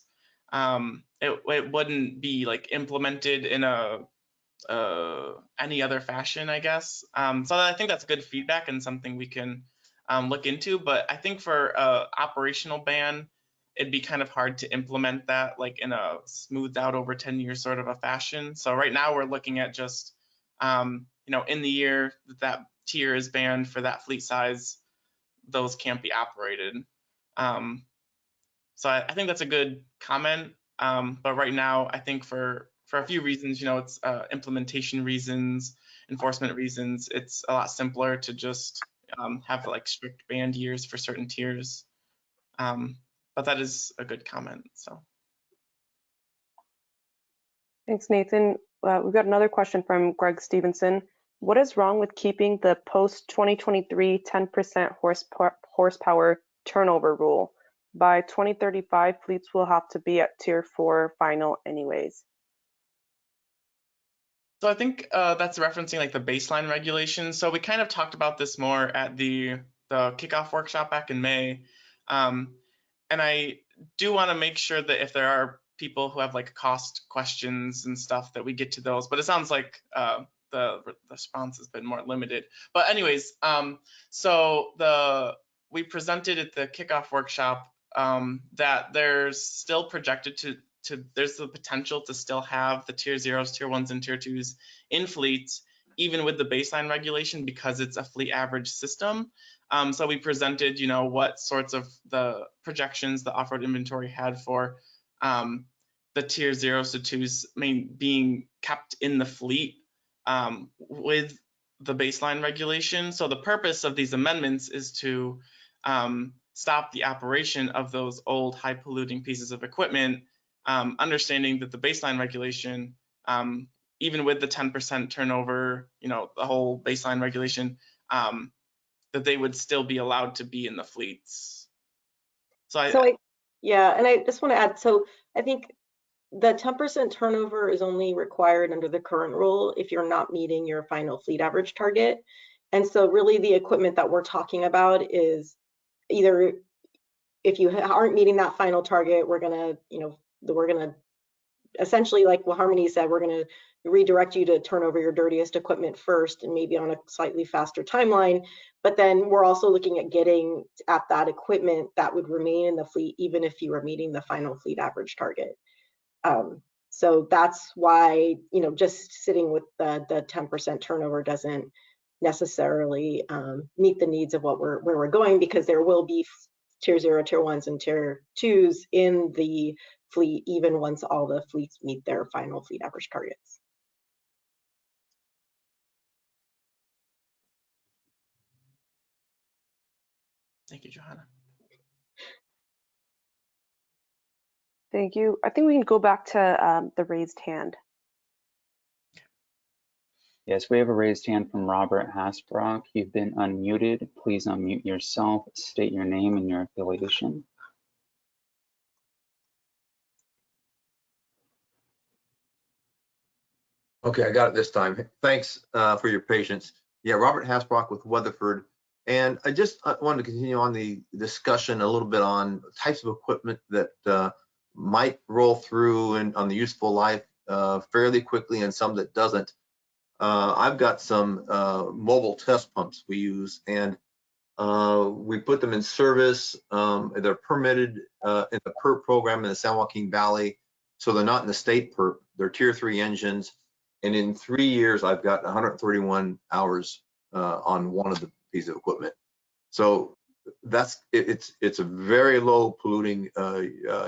it wouldn't be like implemented in any other fashion, I guess. So I think that's good feedback and something we can look into. But I think for operational ban, it'd be kind of hard to implement that like in a smoothed out over 10 years sort of a fashion. So right now we're looking at just, in the year that tier is banned for that fleet size, those can't be operated. So I think that's a good comment. But right now, I think for a few reasons, it's implementation reasons, enforcement reasons, it's a lot simpler to just have like strict banned years for certain tiers. But that is a good comment. So. Thanks, Nathan. We've got another question from Greg Stevenson. What is wrong with keeping the post-2023 10% horsepower turnover rule? By 2035, fleets will have to be at tier 4 final anyways. So I think that's referencing like the baseline regulations. So we kind of talked about this more at the kickoff workshop back in May. And I do want to make sure that if there are people who have like cost questions and stuff that we get to those, but it sounds like the response has been more limited. But anyways, so we presented at the kickoff workshop that there's still projected there's the potential to still have the tier 0s, tier 1s, and tier 2s in fleets, even with the baseline regulation, because it's a fleet average system. So we presented, what sorts of the projections the off-road inventory had for the tier 0s to 2s being kept in the fleet with the baseline regulation. So the purpose of these amendments is to stop the operation of those old high polluting pieces of equipment, understanding that the baseline regulation, even with the 10% turnover, the whole baseline regulation, that they would still be allowed to be in the fleets. Yeah, and I just want to add, so I think the 10% turnover is only required under the current rule if you're not meeting your final fleet average target. And so really the equipment that we're talking about is either if you aren't meeting that final target, we're gonna essentially, like what Harmony said, we're gonna redirect you to turn over your dirtiest equipment first and maybe on a slightly faster timeline. But then we're also looking at getting at that equipment that would remain in the fleet even if you were meeting the final fleet average target. So that's why, just sitting with the 10% turnover doesn't necessarily meet the needs of where we're going, because there will be tier 0, tier 1s, and tier 2s in the fleet, even once all the fleets meet their final fleet average targets. Thank you, Johanna. Thank you. I think we can go back to the raised hand. Yes, we have a raised hand from Robert Hasbrock. You've been unmuted. Please unmute yourself, state your name and your affiliation. Okay, I got it this time. Thanks for your patience. Yeah, Robert Hasbrock with Weatherford. And I just wanted to continue on the discussion a little bit on types of equipment that might roll through and on the useful life fairly quickly and some that doesn't. I've got some mobile test pumps we use, and we put them in service. They're permitted in the PERP program in the San Joaquin Valley, so they're not in the state PERP. They're Tier 3 engines. And in 3 years, I've got 131 hours on one of the pieces of equipment. So it's a very low polluting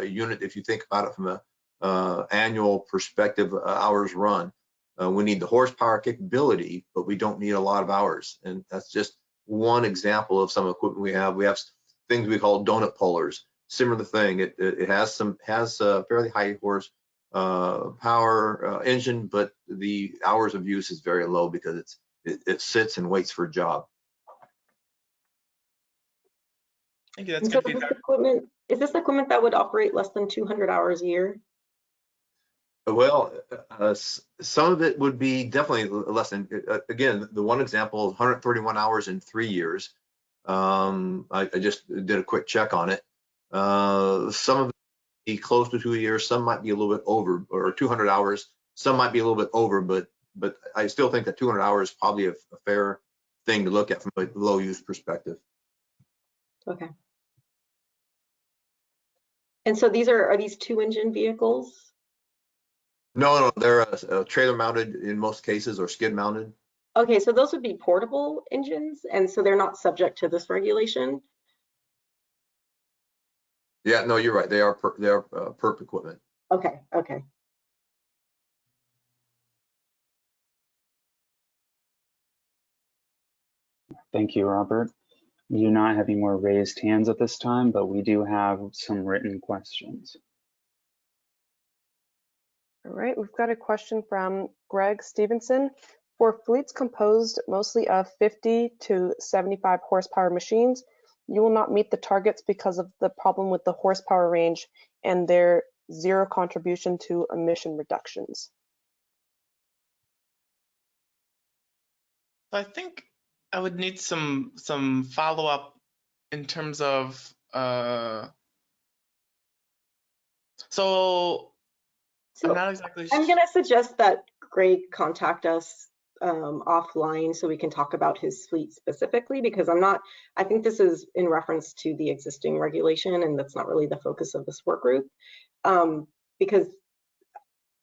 unit if you think about it from a annual perspective, hours run. We need the horsepower capability, but we don't need a lot of hours. And that's just one example of some equipment we have. We have things we call donut pullers. Similar thing. It has fairly high horse power engine, but the hours of use is very low because it sits and waits for a job. Thank you. That's So good feedback. is this equipment that would operate less than 200 hours a year? Well, some of it would be definitely less than, again, the one example, 131 hours in 3 years. I just did a quick check on it. Some of it be close to 2 years, some might be a little bit over, or 200 hours, some might be a little bit over, but I still think that 200 hours is probably a fair thing to look at from a low use perspective. Okay. And so are these 2-engine vehicles? No, they're trailer mounted in most cases, or skid mounted. Okay, so those would be portable engines, and so they're not subject to this regulation? Yeah, no, you're right. They are PERP equipment. Okay, okay. Thank you, Robert. We do not have any more raised hands at this time, but we do have some written questions. All right, we've got a question from Greg Stevenson. For fleets composed mostly of 50 to 75 horsepower machines, you will not meet the targets because of the problem with the horsepower range and their zero contribution to emission reductions. So I think I would need some follow-up in terms of so I'm not exactly I'm going to suggest that Greg contact us offline so we can talk about his fleet specifically, because I think this is in reference to the existing regulation, and that's not really the focus of this work group, because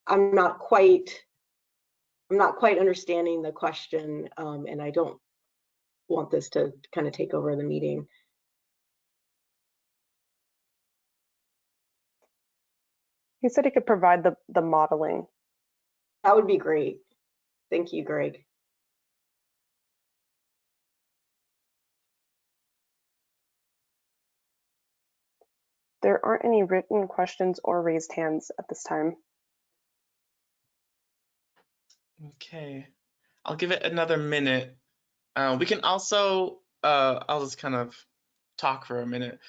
I'm not quite understanding the question, and I don't want this to kind of take over the meeting. He said he could provide the modeling. That would be great. Thank you, Greg. There aren't any written questions or raised hands at this time. Okay, I'll give it another minute. We can also, I'll just kind of talk for a minute.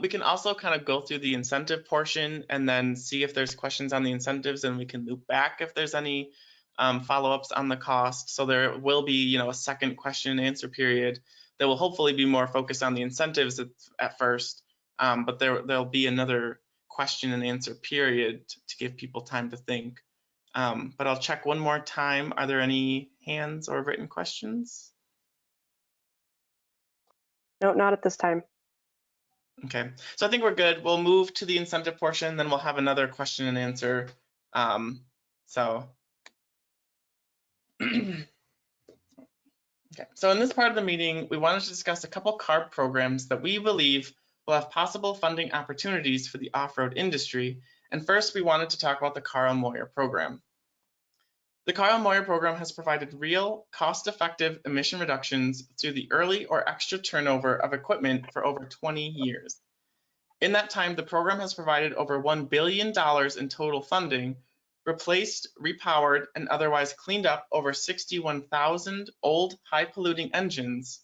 We can also kind of go through the incentive portion and then see if there's questions on the incentives, and we can loop back if there's any follow-ups on the cost. So there will be, a second question and answer period that will hopefully be more focused on the incentives at first, but there'll be another question and answer period to give people time to think. But I'll check one more time. Are there any hands or written questions? No, not at this time. Okay, so I think we're good. We'll move to the incentive portion, then we'll have another question and answer. Okay, so in this part of the meeting, we wanted to discuss a couple CARB programs that we believe will have possible funding opportunities for the off-road industry. And first, we wanted to talk about the Carl Moyer program. The Carl-Moyer program has provided real, cost-effective emission reductions through the early or extra turnover of equipment for over 20 years. In that time, the program has provided over $1 billion in total funding, replaced, repowered, and otherwise cleaned up over 61,000 old, high-polluting engines,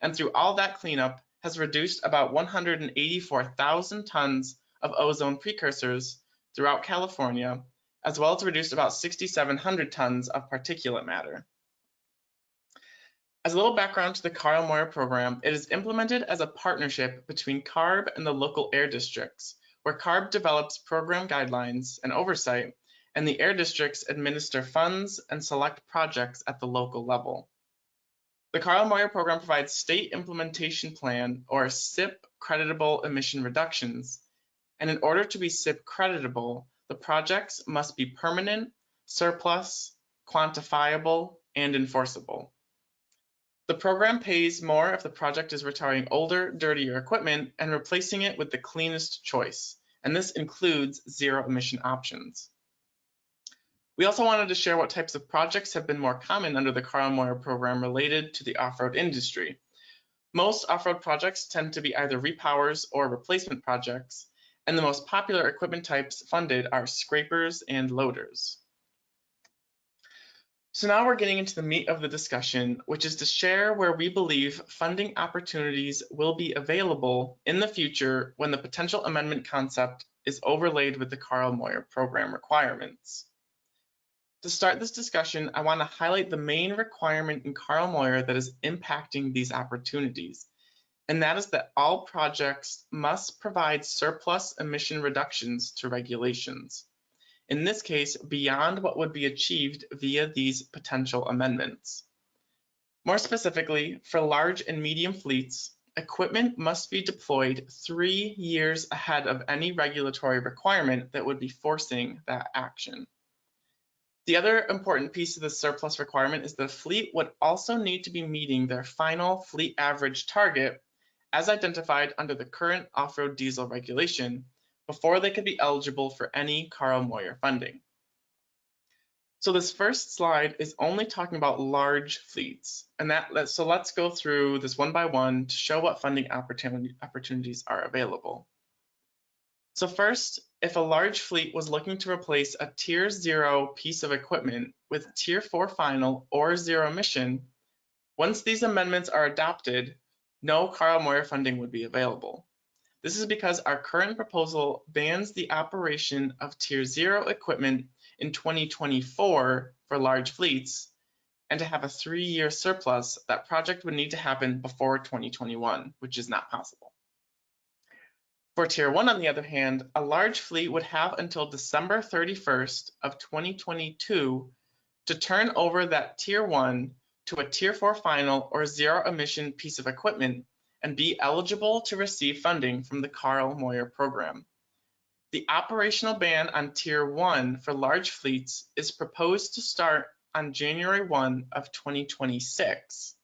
and through all that cleanup has reduced about 184,000 tons of ozone precursors throughout California, as well as reduced about 6,700 tons of particulate matter. As a little background to the Carl-Moyer program, it is implemented as a partnership between Carb and the local air districts, where Carb develops program guidelines and oversight, and the air districts administer funds and select projects at the local level. The Carl-Moyer program provides State Implementation Plan, or SIP, creditable emission reductions, and in order to be SIP creditable, the projects must be permanent, surplus, quantifiable, and enforceable. The program pays more if the project is retiring older, dirtier equipment and replacing it with the cleanest choice, and this includes zero emission options. We also wanted to share what types of projects have been more common under the Carl-Moyer program related to the off-road industry. Most off-road projects tend to be either repowers or replacement projects, and the most popular equipment types funded are scrapers and loaders. So now we're getting into the meat of the discussion, which is to share where we believe funding opportunities will be available in the future when the potential amendment concept is overlaid with the Carl-Moyer program requirements. To start this discussion, I want to highlight the main requirement in Carl-Moyer that is impacting these opportunities, and that is that all projects must provide surplus emission reductions to regulations. In this case, beyond what would be achieved via these potential amendments. More specifically, for large and medium fleets, equipment must be deployed 3 years ahead of any regulatory requirement that would be forcing that action. The other important piece of the surplus requirement is that a fleet would also need to be meeting their final fleet average target as identified under the current off-road diesel regulation before they could be eligible for any Carl-Moyer funding. So this first slide is only talking about large fleets, and so let's go through this one by one to show what funding opportunities are available. So first, if a large fleet was looking to replace a Tier 0 piece of equipment with Tier 4 final or zero emission, once these amendments are adopted, no Carl-Moyer funding would be available. This is because our current proposal bans the operation of Tier 0 equipment in 2024 for large fleets, and to have a 3-year surplus, that project would need to happen before 2021, which is not possible. For Tier 1, on the other hand, a large fleet would have until December 31st of 2022 to turn over that Tier 1 to a Tier 4 final or zero emission piece of equipment and be eligible to receive funding from the Carl-Moyer program. The operational ban on Tier 1 for large fleets is proposed to start on January 1 of 2026.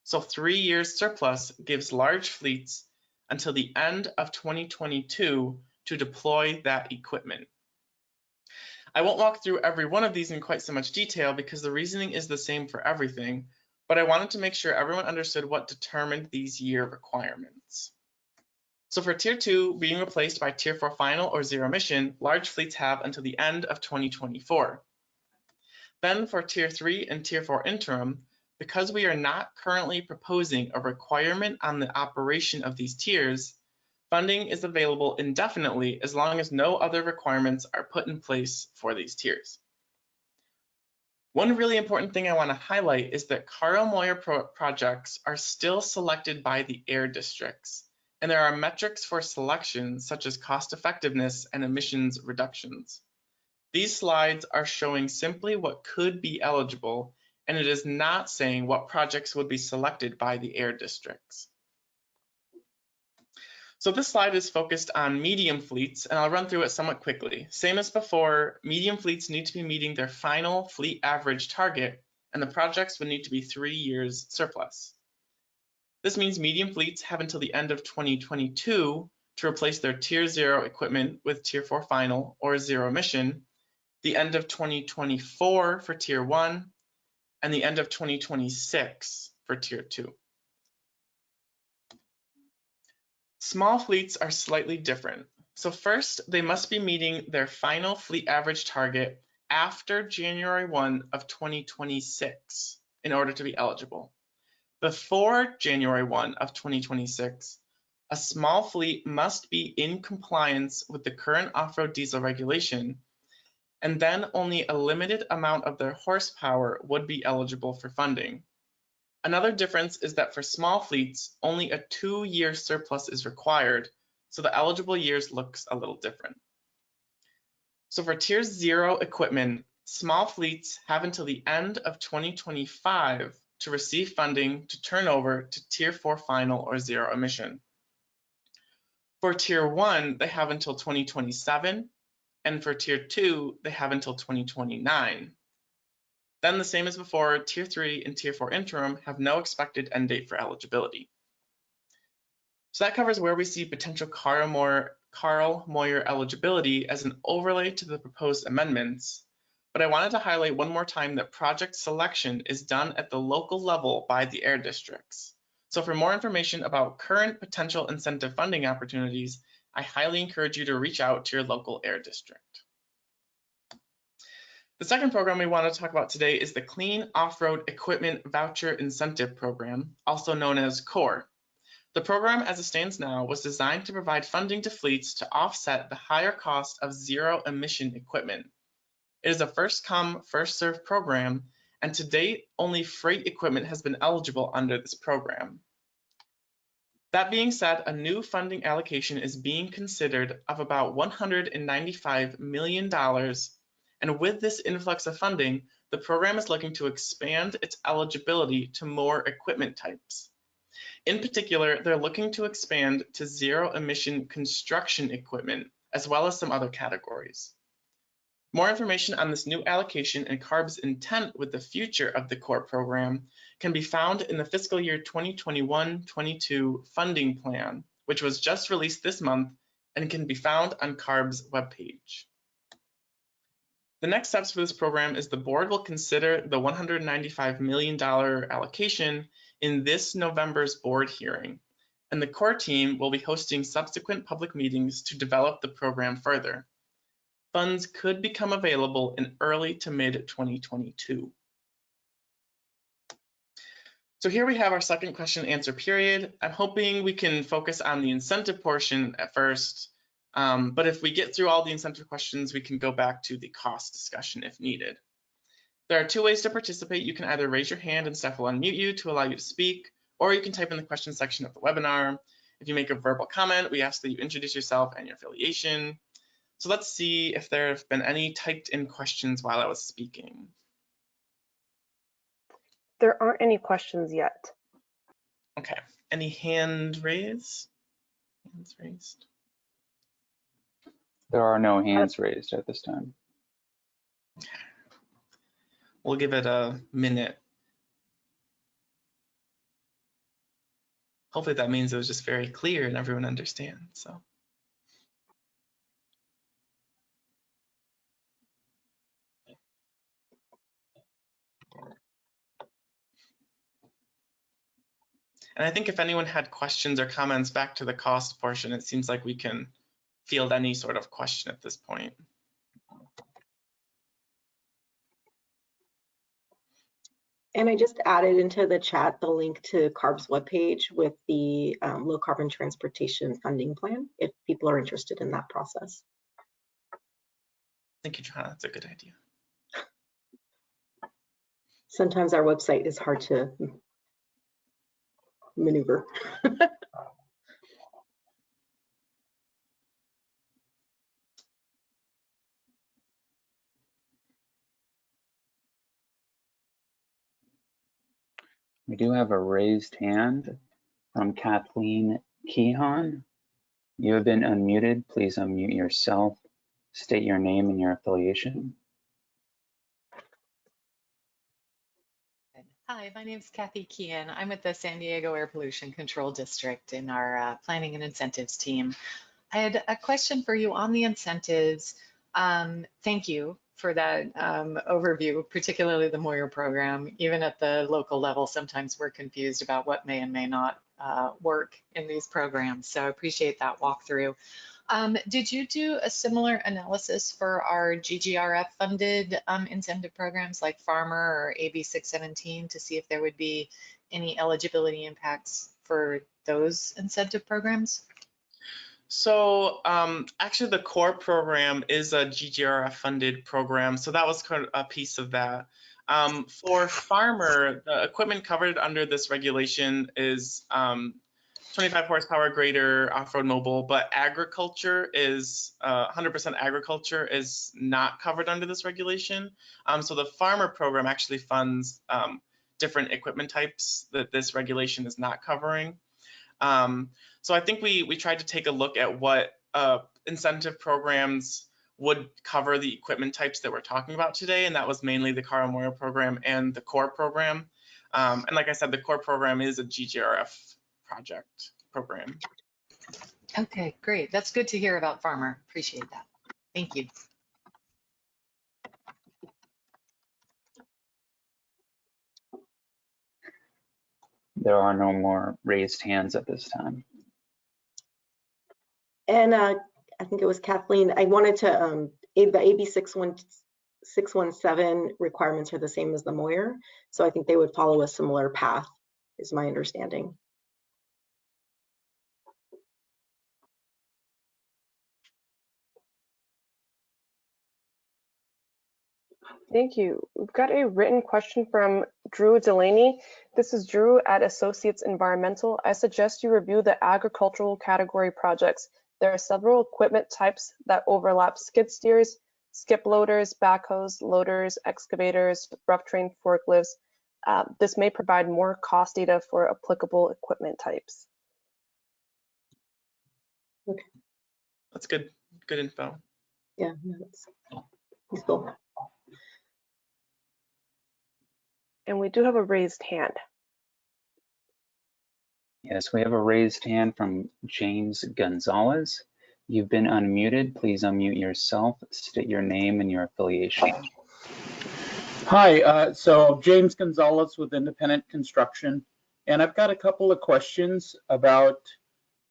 So 3 years surplus gives large fleets until the end of 2022 to deploy that equipment. I won't walk through every one of these in quite so much detail because the reasoning is the same for everything, but I wanted to make sure everyone understood what determined these year requirements. So for Tier 2 being replaced by Tier 4 final or zero emission, large fleets have until the end of 2024. Then for Tier 3 and Tier 4 interim, because we are not currently proposing a requirement on the operation of these tiers, funding is available indefinitely as long as no other requirements are put in place for these tiers. One really important thing I want to highlight is that Carl-Moyer projects are still selected by the air districts, and there are metrics for selection such as cost effectiveness and emissions reductions. These slides are showing simply what could be eligible, and it is not saying what projects would be selected by the air districts. So this slide is focused on medium fleets, and I'll run through it somewhat quickly. Same as before, medium fleets need to be meeting their final fleet average target, and the projects would need to be 3 years surplus. This means medium fleets have until the end of 2022 to replace their Tier 0 equipment with Tier 4 final or zero emission. the end of 2024 for Tier 1, and the end of 2026 for Tier 2. Small fleets are slightly different. So first, they must be meeting their final fleet average target after January 1 of 2026 in order to be eligible. Before January 1 of 2026, a small fleet must be in compliance with the current off-road diesel regulation, and then only a limited amount of their horsepower would be eligible for funding. Another difference is that for small fleets, only a 2-year surplus is required, so the eligible years looks a little different. So for Tier 0 equipment, small fleets have until the end of 2025 to receive funding to turn over to Tier 4 final or zero emission. For Tier 1, they have until 2027, and for Tier 2, they have until 2029. Then the same as before, Tier 3 and Tier 4 interim have no expected end date for eligibility. So that covers where we see potential Carl Moyer eligibility as an overlay to the proposed amendments. But I wanted to highlight one more time that project selection is done at the local level by the air districts. So for more information about current potential incentive funding opportunities, I highly encourage you to reach out to your local air district. The second program we want to talk about today is the Clean Off-Road Equipment Voucher Incentive Program, also known as CORE. The program as it stands now was designed to provide funding to fleets to offset the higher cost of zero emission equipment. It is a first come, first served program, and to date, only freight equipment has been eligible under this program. That being said, a new funding allocation is being considered of about $195 million. And with this influx of funding, the program is looking to expand its eligibility to more equipment types. In particular, they're looking to expand to zero emission construction equipment, as well as some other categories. More information on this new allocation and Carb's intent with the future of the CORE program can be found in the fiscal year 2021-22 funding plan, which was just released this month and can be found on Carb's webpage. The next steps for this program is the board will consider the $195 million allocation in this November's board hearing, and the CORE team will be hosting subsequent public meetings to develop the program further. Funds could become available in early to mid 2022. So here we have our second question and answer period. I'm hoping we can focus on the incentive portion at first, but if we get through all the incentive questions, we can go back to the cost discussion if needed. There are two ways to participate. You can either raise your hand and staff will unmute you to allow you to speak, or you can type in the question section of the webinar. If you make a verbal comment, we ask that you introduce yourself and your affiliation. So let's see if there have been any typed in questions while I was speaking. There aren't any questions yet. Okay, any hand raised? Hands raised. There are no hands raised at this time. Okay. We'll give it a minute. Hopefully that means it was just very clear and everyone understands. So. And I think if anyone had questions or comments back to the cost portion, it seems like we can field any sort of question at this point. And I just added into the chat the link to Carb's webpage with the low carbon transportation funding plan, if people are interested in that process. Thank you, Johanna. That's a good idea. Sometimes our website is hard to maneuver. We do have a raised hand from Kathleen Kehan. You have been unmuted. Please unmute yourself. State your name and your affiliation. Hi, my name is Kathy Kean. I'm with the San Diego Air Pollution Control District in our Planning and Incentives team. I had a question for you on the incentives. Thank you for that overview, particularly the Moyer program. Even at the local level, sometimes we're confused about what may and may not work in these programs. So I appreciate that walkthrough. Did you do a similar analysis for our GGRF funded incentive programs like Farmer or AB 617 to see if there would be any eligibility impacts for those incentive programs? So actually the core program is a GGRF funded program. So that was kind of a piece of that. For Farmer, the equipment covered under this regulation is 25 horsepower greater off-road mobile, but agriculture is 100% agriculture is not covered under this regulation. So the Farmer program actually funds different equipment types that this regulation is not covering. So I think we tried to take a look at what incentive programs would cover the equipment types that we're talking about today, and that was mainly the Carl Moyer program and the core program. And like I said, the core program is a GGRF project program. Okay, great. That's good to hear about Farmer. Appreciate that. Thank you. There are no more raised hands at this time. And I think it was Kathleen, I wanted to, the AB 617 requirements are the same as the Moyer. So I think they would follow a similar path, is my understanding. Thank you. We've got a written question from Drew Delaney. This is Drew at Associates Environmental. I suggest you review the agricultural category projects. There are several equipment types that overlap: skid steers, skip loaders, backhoes, loaders, excavators, rough terrain forklifts. This may provide more cost data for applicable equipment types. Okay. That's good info. Yeah, no, that's useful. And we do have a raised hand. Yes, we have a raised hand from James Gonzalez. You've been unmuted. Please unmute yourself, state your name and your affiliation. Hi, so James Gonzalez with Independent Construction, and I've got a couple of questions about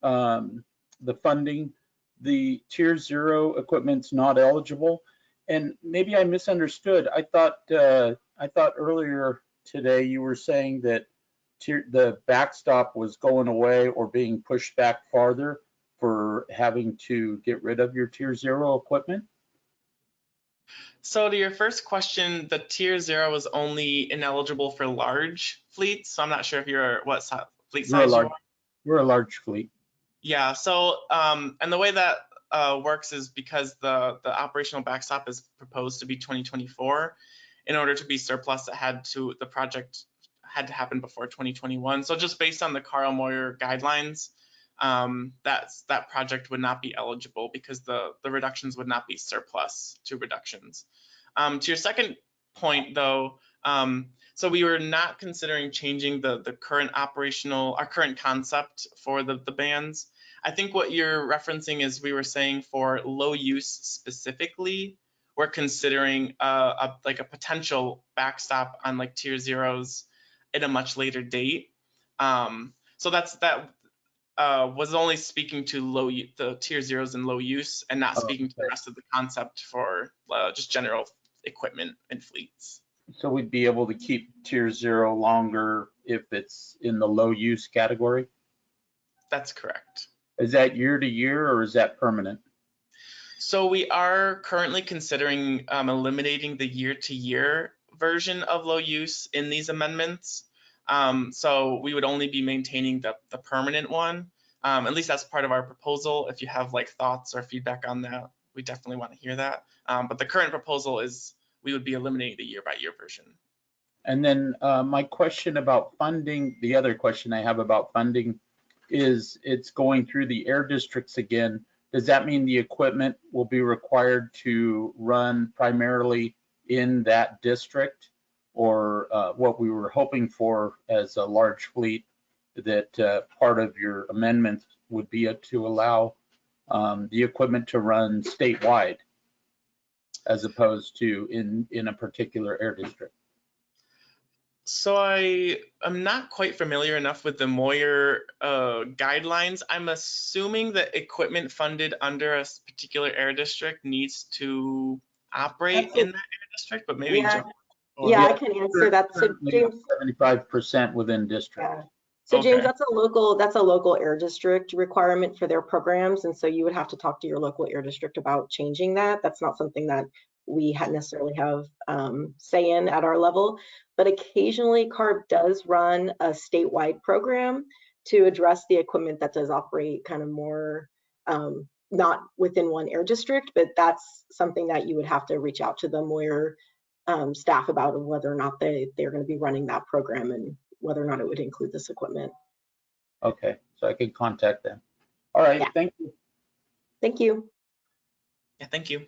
the funding. The Tier 0 equipment's not eligible, and maybe I misunderstood. I thought earlier today you were saying that the backstop was going away or being pushed back farther for having to get rid of your Tier 0 equipment. So to your first question, the Tier 0 is only ineligible for large fleets. So I'm not sure if you're what fleet size you are. We're a large fleet. Yeah, so and the way that works is because the operational backstop is proposed to be 2024. In order to be surplus, the project had to happen before 2021. So just based on the Carl Moyer guidelines, that project would not be eligible because the reductions would not be surplus to reductions. To your second point, though, so we were not considering changing the current our current concept for the bans. I think what you're referencing is we were saying for low use specifically, we're considering a potential backstop on like Tier 0s at a much later date. So that was only speaking to the Tier 0s and low use, and not speaking to the rest of the concept for just general equipment and fleets. So we'd be able to keep Tier 0 longer if it's in the low use category? That's correct. Is that year to year or is that permanent? So we are currently considering eliminating the year-to-year version of low use in these amendments. So we would only be maintaining the permanent one. At least that's part of our proposal. If you have like thoughts or feedback on that, we definitely want to hear that. But the current proposal is we would be eliminating the year-by-year version. And then my question about funding, the other question I have about funding is it's going through the air districts again. Does that mean the equipment will be required to run primarily in that district, or what we were hoping for as a large fleet, that part of your amendment would be to allow the equipment to run statewide? as opposed to in a particular air district? So I am not quite familiar enough with the Moyer guidelines. I'm assuming that equipment funded under a particular air district needs to operate in that air district, but maybe Yeah, John. yeah, I can answer that. So James, 75% within district. yeah. So James, Okay. that's a local air district requirement for their programs, and so you would have to talk to your local air district about changing that. That's not something that we necessarily have say in at our level, but occasionally Carb does run a statewide program to address the equipment that does operate kind of more not within one air district, but that's something that you would have to reach out to the Moyer staff about whether or not they're going to be running that program and whether or not it would include this equipment. Okay, so I can contact them. All right, Yeah. thank you. Thank you. Yeah, thank you.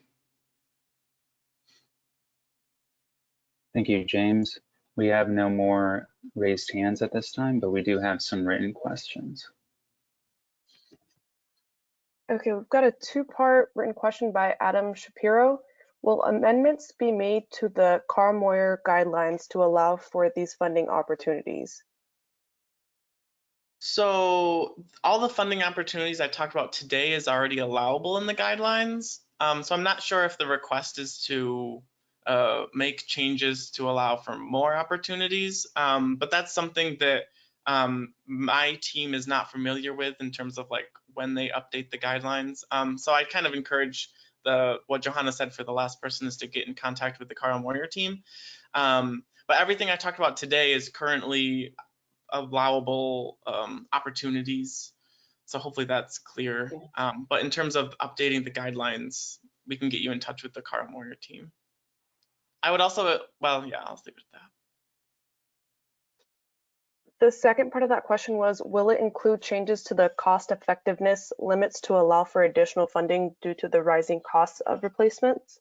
Thank you, James. We have no more raised hands at this time, but we do have some written questions. Okay, we've got a two-part written question by Adam Shapiro. Will amendments be made to the Carb-Moyer guidelines to allow for these funding opportunities? So all the funding opportunities I talked about today is already allowable in the guidelines. So I'm not sure if the request is to make changes to allow for more opportunities, but that's something that my team is not familiar with in terms of like when they update the guidelines. So I kind of encourage what Johanna said for the last person is to get in contact with the Carb-Moyer team. But everything I talked about today is currently allowable opportunities. So hopefully that's clear. But in terms of updating the guidelines, we can get you in touch with the Carb-Moyer team. I would also, well, yeah, I'll leave it at that. The second part of that question was, will it include changes to the cost effectiveness limits to allow for additional funding due to the rising costs of replacements?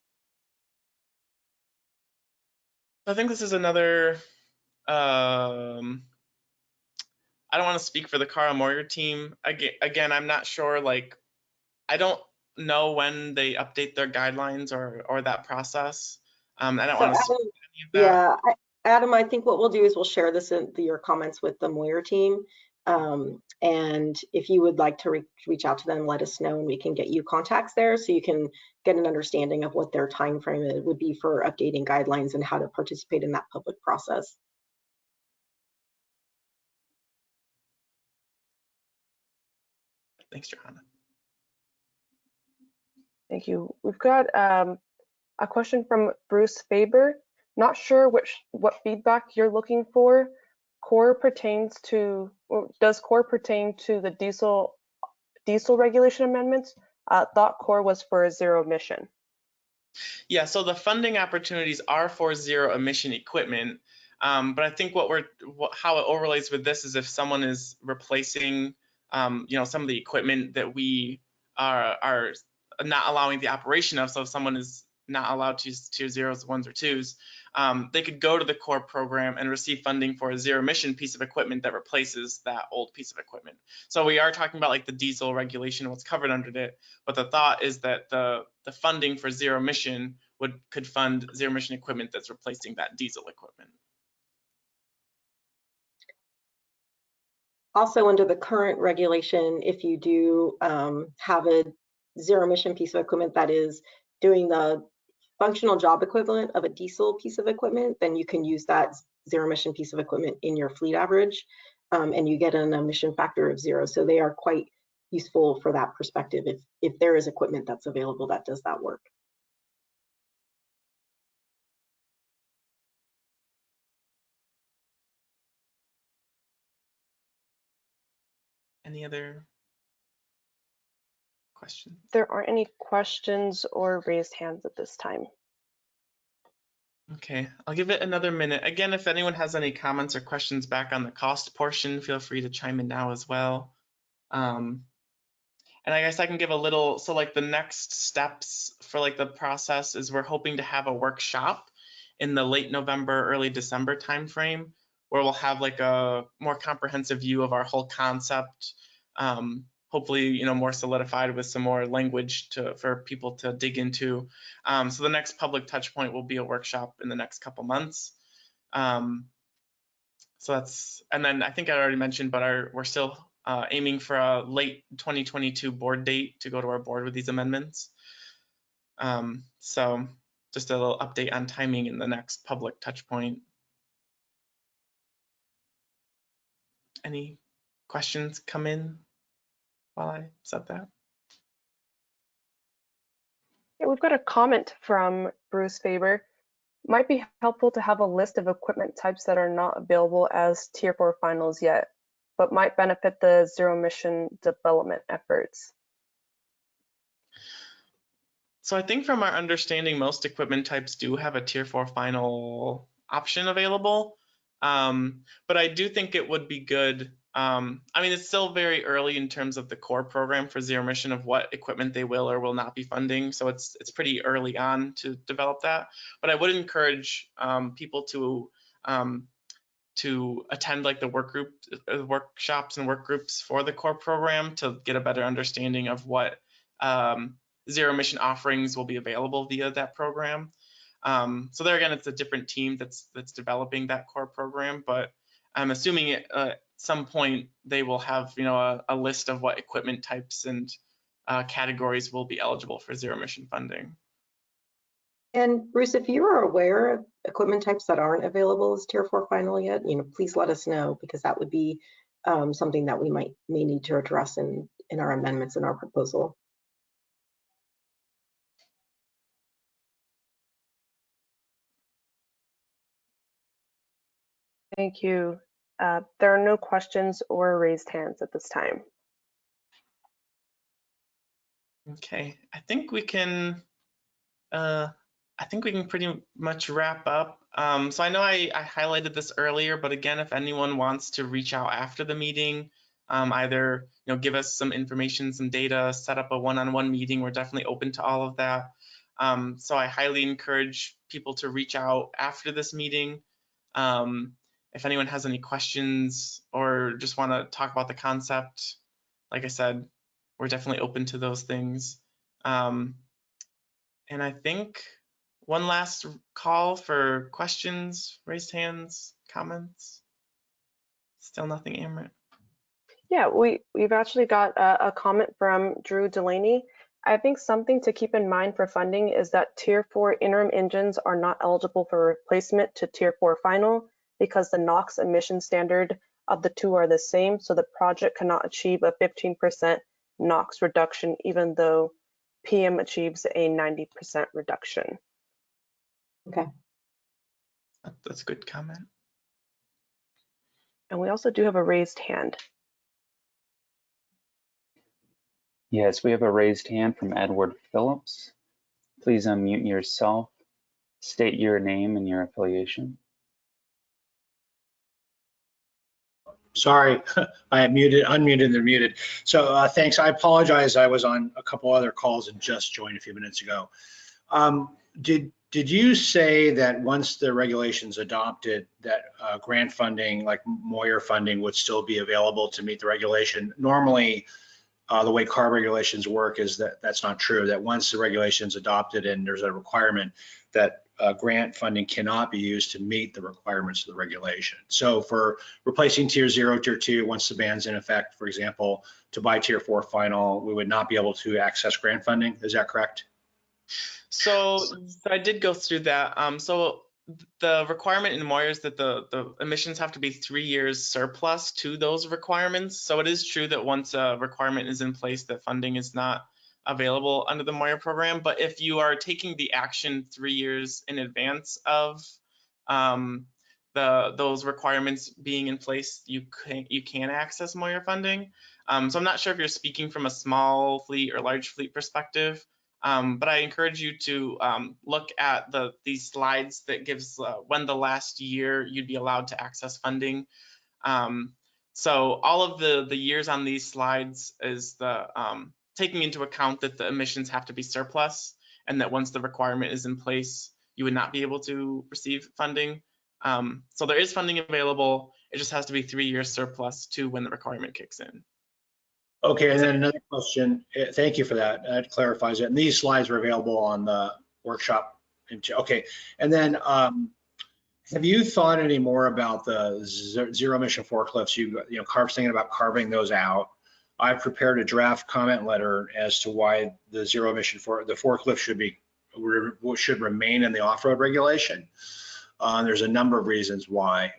I think this is another, I don't want to speak for the Carb-Moyer team. Again, I'm not sure, like, I don't know when they update their guidelines or that process. I don't want to speak to any of that. Yeah, Adam, I think what we'll do is we'll share this in your comments with the Moyer team. And if you would like to reach out to them, let us know and we can get you contacts there so you can get an understanding of what their time frame would be for updating guidelines and how to participate in that public process. Thanks, Johanna. Thank you. We've got a question from Bruce Faber. Not sure what feedback you're looking for. Core pertains to, or does core pertain to the diesel regulation amendments? Thought core was for zero emission. Yeah, so the funding opportunities are for zero emission equipment. But I think how it overlays with this is if someone is replacing, some of the equipment that we are not allowing the operation of. So if someone is not allowed to use tier zeros, ones, or twos, they could go to the core program and receive funding for a zero emission piece of equipment that replaces that old piece of equipment. So we are talking about like the diesel regulation, what's covered under it, but the thought is that the funding for zero emission could fund zero emission equipment that's replacing that diesel equipment. Also, under the current regulation, if you do have a zero emission piece of equipment that is doing the functional job equivalent of a diesel piece of equipment, then you can use that zero emission piece of equipment in your fleet average, and you get an emission factor of 0. So they are quite useful for that perspective if there is equipment that's available that does that work. Any other questions? There aren't any questions or raised hands at this time. Okay, I'll give it another minute. Again, if anyone has any comments or questions back on the cost portion, feel free to chime in now as well. And I guess I can give a little, so like the next steps for like the process is we're hoping to have a workshop in the late November, early December timeframe, where we'll have like a more comprehensive view of our whole concept, hopefully, more solidified with some more language for people to dig into. So the next public touch point will be a workshop in the next couple months. So that's, and then I think I already mentioned, but we're still aiming for a late 2022 board date to go to our board with these amendments. So just a little update on timing in the next public touch point. Any questions come in while I said that? Yeah, we've got a comment from Bruce Faber. Might be helpful to have a list of equipment types that are not available as Tier 4 finals yet, but might benefit the zero emission development efforts. So I think from our understanding, most equipment types do have a Tier 4 final option available. But I do think it would be good. I mean, it's still very early in terms of the core program for zero emission of what equipment they will or will not be funding. So it's pretty early on to develop that. But I would encourage people to attend like the workshops and work groups for the core program to get a better understanding of what zero emission offerings will be available via that program. So there again, it's a different team that's developing that core program, but I'm assuming at some point they will have a list of what equipment types and categories will be eligible for zero emission funding. And Bruce, if you are aware of equipment types that aren't available as Tier 4 final yet, please let us know, because that would be something that we may need to address in our amendments in our proposal. Thank you. There are no questions or raised hands at this time. Okay, I think we can pretty much wrap up. So I know I highlighted this earlier, but again, if anyone wants to reach out after the meeting, either give us some information, some data, set up a one-on-one meeting, we're definitely open to all of that. So I highly encourage people to reach out after this meeting. If anyone has any questions or just want to talk about the concept, like I said, we're definitely open to those things. And I think one last call for questions, raised hands, comments. Still nothing, Amrit? Yeah, we've actually got a comment from Drew Delaney. I think something to keep in mind for funding is that Tier 4 interim engines are not eligible for replacement to Tier 4 final because the NOx emission standard of the two are the same, so the project cannot achieve a 15% NOx reduction even though PM achieves a 90% reduction. Okay. That's a good comment. And we also do have a raised hand. Yes, we have a raised hand from Edward Phillips. Please unmute yourself, state your name and your affiliation. Sorry, I am unmuted, they're muted. So thanks, I apologize. I was on a couple other calls and just joined a few minutes ago. Did you say that once the regulations adopted that grant funding, like Moyer funding, would still be available to meet the regulation? Normally, the way CARB regulations work is that that's not true, that once the regulations adopted and there's a requirement that grant funding cannot be used to meet the requirements of the regulation. So for replacing Tier 0, Tier 2, once the ban's in effect, for example, to buy Tier 4 final, we would not be able to access grant funding. Is that correct? So I did go through that. So the requirement in Moyer is that the emissions have to be 3 years surplus to those requirements. So it is true that once a requirement is in place, that funding is not available under the Moyer program. But if you are taking the action 3 years in advance of those requirements being in place, you can access Moyer funding. So I'm not sure if you're speaking from a small fleet or large fleet perspective. But I encourage you to look at these slides that gives when the last year you'd be allowed to access funding. So all of the years on these slides is taking into account that the emissions have to be surplus, and that once the requirement is in place, you would not be able to receive funding. So there is funding available. It just has to be 3 years surplus to when the requirement kicks in. Okay, and then another question. Thank you for that. That clarifies it. And these slides are available on the workshop. Okay, and then have you thought any more about the zero emission forklifts? You know, Carb's thinking about carving those out. I've prepared a draft comment letter as to why the zero emission the forklift should remain in the off-road regulation. There's a number of reasons why.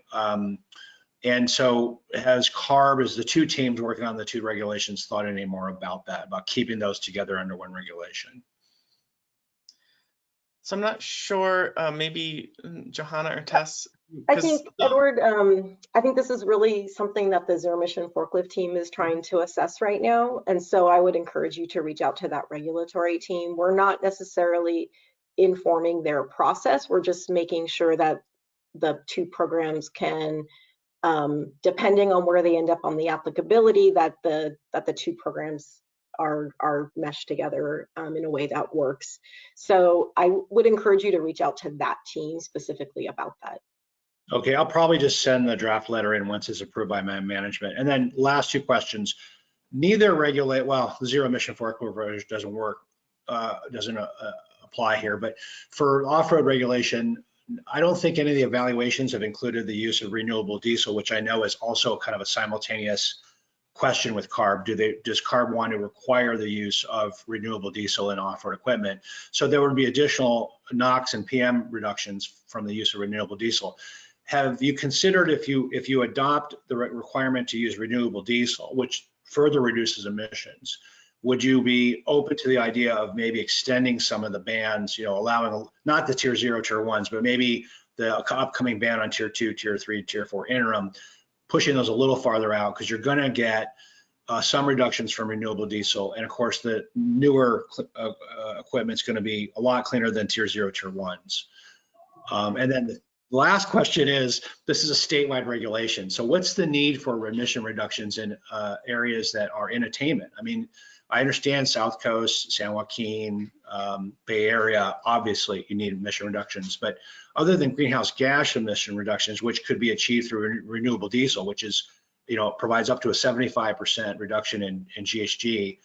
And so has Carb, as the two teams working on the two regulations, thought any more about that, about keeping those together under one regulation? So I'm not sure, maybe Johanna or Tess. I think, Edward, I think this is really something that the zero emission forklift team is trying to assess right now. And so I would encourage you to reach out to that regulatory team. We're not necessarily informing their process. We're just making sure that the two programs can, depending on where they end up on the applicability, that the two programs are meshed together in a way that works. So I would encourage you to reach out to that team specifically about that. Okay, I'll probably just send the draft letter in once it's approved by my management. And then last two questions. Neither regulate, well, the zero emission forklift doesn't work, doesn't apply here, but for off-road regulation, I don't think any of the evaluations have included the use of renewable diesel, which I know is also kind of a simultaneous question with Carb. Does Carb want to require the use of renewable diesel in off-road equipment? So there would be additional NOx and PM reductions from the use of renewable diesel. Have you considered, if you adopt the requirement to use renewable diesel, which further reduces emissions, would you be open to the idea of maybe extending some of the bans, you know, allowing not the tier 0, tier 1s, but maybe the upcoming ban on tier 2, tier 3, tier 4 interim, pushing those a little farther out, because you're going to get some reductions from renewable diesel, and of course the newer equipment is going to be a lot cleaner than tier 0, tier 1s. And then the last question is, this is a statewide regulation, so what's the need for emission reductions in areas that are in attainment? I mean, I understand South Coast, San Joaquin, Bay Area, obviously you need emission reductions, but other than greenhouse gas emission reductions, which could be achieved through renewable diesel, which is, you know, provides up to a 75% reduction in GHG,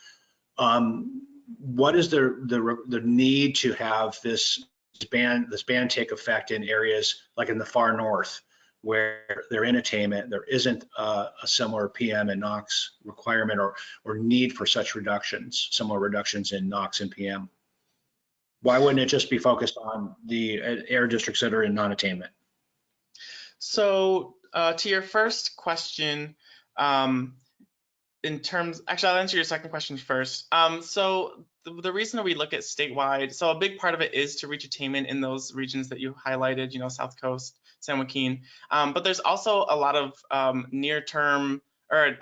what is the need to have this ban take effect in areas like in the far north, where they're in attainment, there isn't a similar PM and NOx requirement or need for such reductions, similar reductions in NOx and PM? Why wouldn't it just be focused on the air districts that are in non-attainment? So to your first question, in terms, actually, I'll answer your second question first. So the reason that we look at statewide, so a big part of it is to reach attainment in those regions that you highlighted, you know, South Coast, San Joaquin. But there's also a lot of near-term or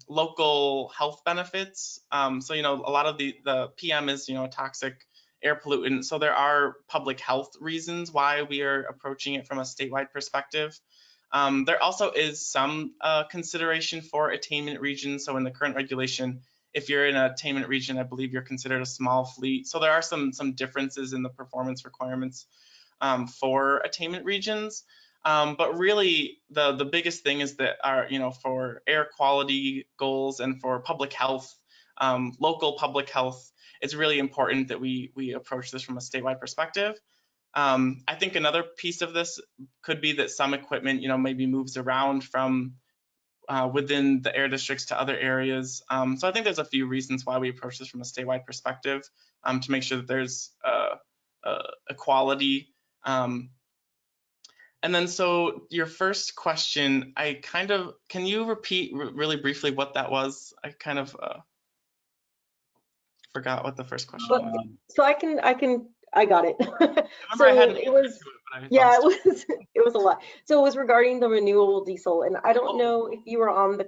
local health benefits. So, you know, a lot of the PM is, you know, a toxic air pollutant. So there are public health reasons why we are approaching it from a statewide perspective. There also is some consideration for attainment regions. So in the current regulation, if you're in an attainment region, I believe you're considered a small fleet. So there are some differences in the performance requirements for attainment regions. But really, the biggest thing is that you know, for air quality goals and for public health, local public health, it's really important that we approach this from a statewide perspective. I think another piece of this could be that some equipment, you know, maybe moves around from within the air districts to other areas. So I think there's a few reasons why we approach this from a statewide perspective to make sure that there's equality. And then so your first question, can you repeat really briefly what that was? I kind of forgot what the first question was. So I got it. So it was, yeah, it was a lot. So it was regarding the renewable diesel, and I don't know if you were on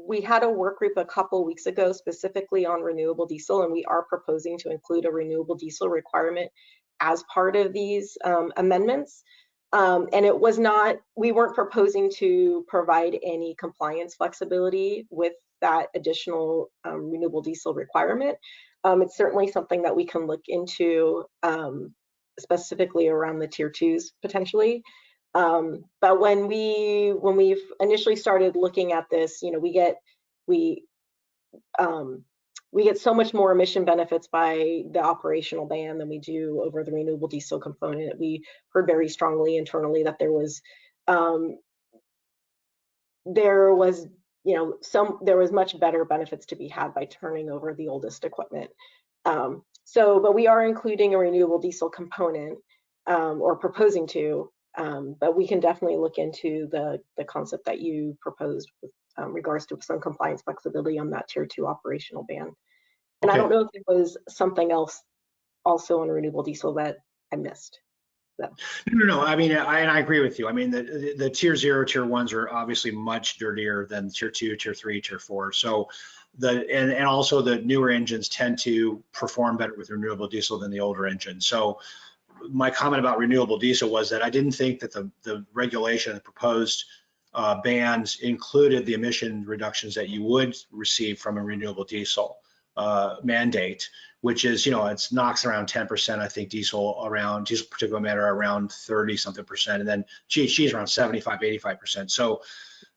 we had a work group a couple weeks ago specifically on renewable diesel, and we are proposing to include a renewable diesel requirement as part of these amendments. And it was not, we weren't proposing to provide any compliance flexibility with that additional renewable diesel requirement. It's certainly something that we can look into specifically around the tier 2s potentially. But when we've initially started looking at this, you know, we get so much more emission benefits by the operational ban than we do over the renewable diesel component. We heard very strongly internally that there was there was much better benefits to be had by turning over the oldest equipment. But we are including a renewable diesel component, or proposing to, but we can definitely look into the concept that you proposed with regards to some compliance flexibility on that tier 2 operational ban. And I don't know if there was something else also on renewable diesel that I missed. No. I mean, I agree with you. I mean, the tier 0, tier 1s are obviously much dirtier than tier 2, tier 3, tier 4. So and also the newer engines tend to perform better with renewable diesel than the older engines. So my comment about renewable diesel was that I didn't think that the regulation, the proposed bans included the emission reductions that you would receive from a renewable diesel mandate, which is, it knocks around 10%. I think diesel particulate matter around 30-something%, and then GHG is around 75-85%. So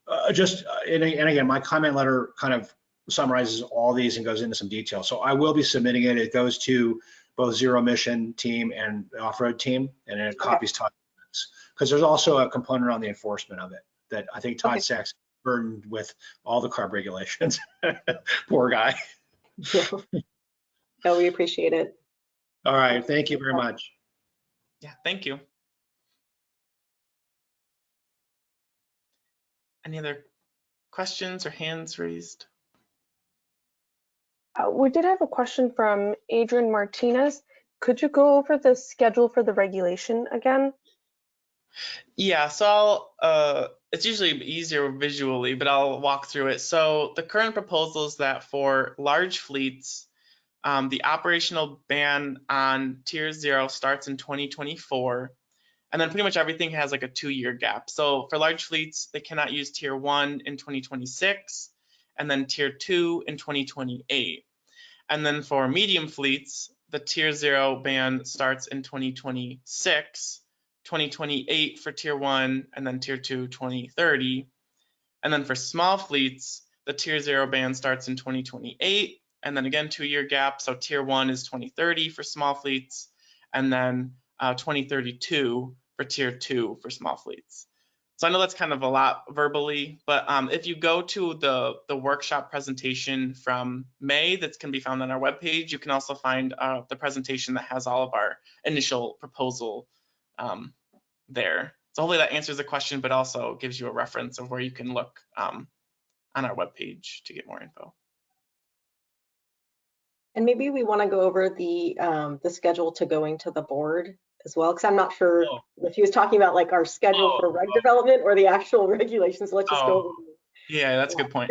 and again, my comment letter kind of summarizes all these and goes into some detail. So I will be submitting it. It goes to both zero emission team and the off-road team, and it copies Todd, because there's also a component on the enforcement of it that I think Todd Sachs burdened with all the carb regulations. Poor guy. No, we appreciate it. All right, thank you very much. Yeah, thank you. Any other questions or hands raised? We did have a question from Adrian Martinez. Could you go over the schedule for the regulation again? Yeah, so it's usually easier visually, but I'll walk through it. So the current proposal is that for large fleets, the operational ban on tier 0 starts in 2024, and then pretty much everything has like a 2-year gap. So for large fleets, they cannot use tier 1 in 2026, and then tier 2 in 2028. And then for medium fleets, the tier 0 ban starts in 2026, 2028 for tier 1, and then tier 2 2030. And then for small fleets, the tier 0 ban starts in 2028, and then again 2-year gap. So tier 1 is 2030 for small fleets, and then 2032 for tier 2 for small fleets. So I know that's kind of a lot verbally, but if you go to the workshop presentation from May that can be found on our webpage, you can also find the presentation that has all of our initial proposal there. So hopefully that answers the question, but also gives you a reference of where you can look on our webpage to get more info. And maybe we want to go over the schedule to going to the board as well, because I'm not sure if he was talking about like our schedule for reg development or the actual regulations. Let's just go over. Yeah, that's a good point.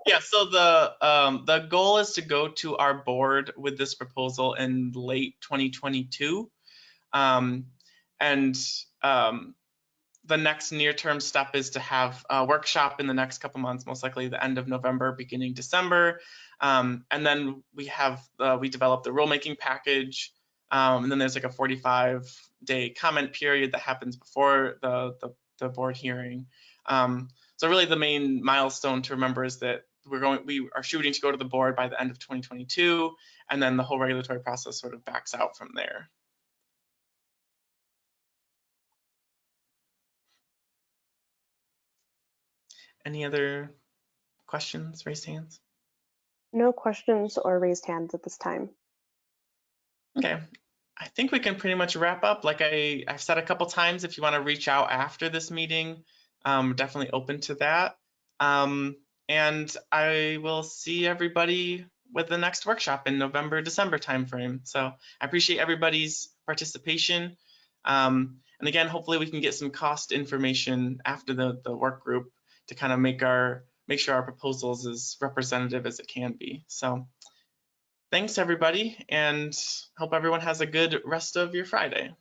Yeah, so the goal is to go to our board with this proposal in late 2022. The next near-term step is to have a workshop in the next couple months, most likely the end of November, beginning December. And then we develop the rulemaking package. And then there's like a 45-day comment period that happens before the board hearing. So really the main milestone to remember is that we are shooting to go to the board by the end of 2022, and then the whole regulatory process sort of backs out from there. Any other questions, raised hands? No questions or raised hands at this time. Okay, I think we can pretty much wrap up. Like I've said a couple times, if you want to reach out after this meeting, definitely open to that. And I will see everybody with the next workshop in November, December timeframe. So I appreciate everybody's participation. And again, hopefully we can get some cost information after the work group to kind of make sure our proposals as representative as it can be. So thanks everybody, and hope everyone has a good rest of your Friday.